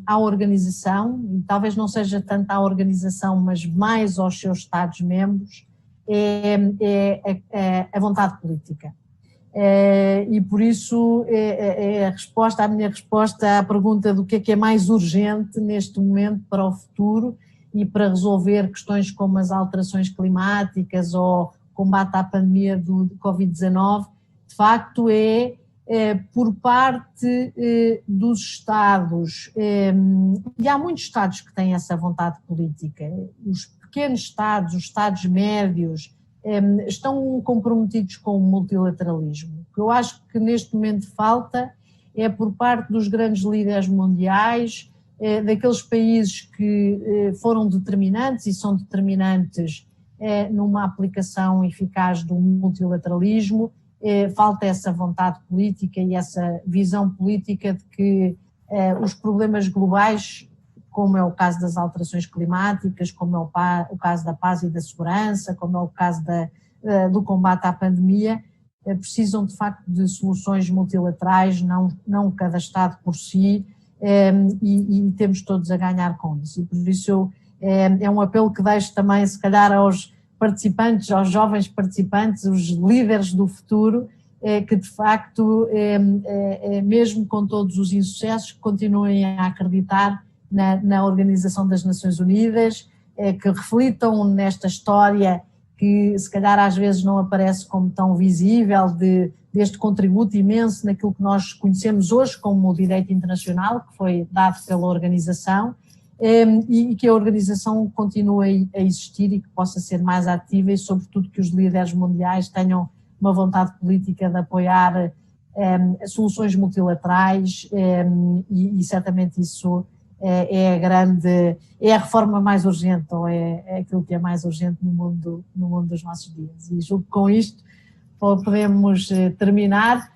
à organização, e talvez não seja tanto à organização, mas mais aos seus Estados-membros, é a vontade política. E por isso a minha resposta à pergunta do que é mais urgente neste momento para o futuro e para resolver questões como as alterações climáticas ou combate à pandemia do Covid-19, de facto por parte dos Estados, e há muitos Estados que têm essa vontade política, os pequenos Estados, os Estados médios, estão comprometidos com o multilateralismo. O que eu acho que neste momento falta é por parte dos grandes líderes mundiais, daqueles países que foram determinantes e são determinantes numa aplicação eficaz do multilateralismo, falta essa vontade política e essa visão política de que os problemas globais, como é o caso das alterações climáticas, como é o caso da paz e da segurança, como é o caso do combate à pandemia, precisam de facto de soluções multilaterais, não cada Estado por si, e temos todos a ganhar com isso. E por isso é um apelo que deixo também, se calhar, aos participantes, aos jovens participantes, os líderes do futuro, que de facto, mesmo com todos os insucessos, continuem a acreditar na Organização das Nações Unidas, que reflitam nesta história que se calhar às vezes não aparece como tão visível, deste contributo imenso naquilo que nós conhecemos hoje como o direito internacional, que foi dado pela organização, e que a organização continue a existir e que possa ser mais ativa e, sobretudo, que os líderes mundiais tenham uma vontade política de apoiar soluções multilaterais, e certamente isso é a reforma mais urgente, ou é aquilo que é mais urgente no mundo dos nossos dias. E julgo que com isto podemos terminar.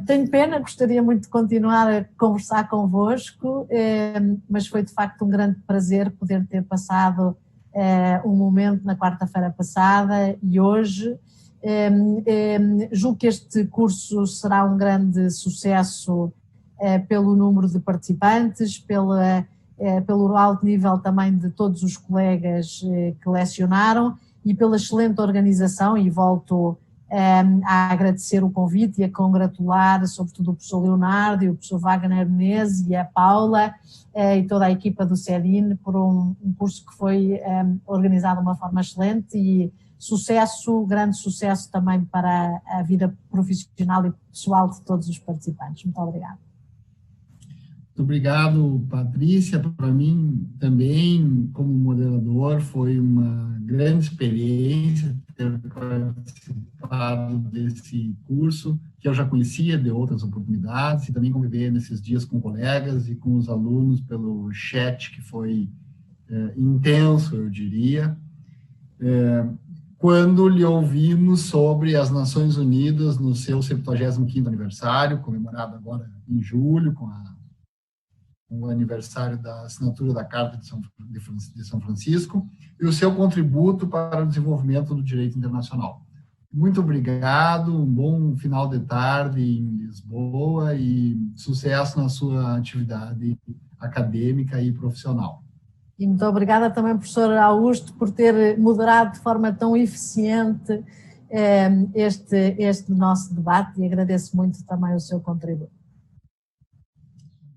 Tenho pena, gostaria muito de continuar a conversar convosco, mas foi de facto um grande prazer poder ter passado um momento na quarta-feira passada e hoje. Julgo que este curso será um grande sucesso pelo número de participantes, pelo alto nível também de todos os colegas que lecionaram e pela excelente organização, e volto a agradecer o convite e a congratular sobretudo o professor Leonardo e o professor Wagner Menezes e a Paula e toda a equipa do CEDIN por um curso que foi organizado de uma forma excelente, e grande sucesso também para a vida profissional e pessoal de todos os participantes. Muito obrigada. Muito obrigado, Patrícia. Para mim também, como moderador, foi uma grande experiência ter participado desse curso, que eu já conhecia de outras oportunidades, e também conviver nesses dias com colegas e com os alunos pelo chat, que foi intenso, eu diria. Quando lhe ouvimos sobre as Nações Unidas no seu 75º aniversário, comemorado agora em julho, com o aniversário da assinatura da Carta de São Francisco, e o seu contributo para o desenvolvimento do direito internacional. Muito obrigado, um bom final de tarde em Lisboa e sucesso na sua atividade acadêmica e profissional. E muito obrigada também, professor Augusto, por ter moderado de forma tão eficiente este nosso debate, e agradeço muito também o seu contributo.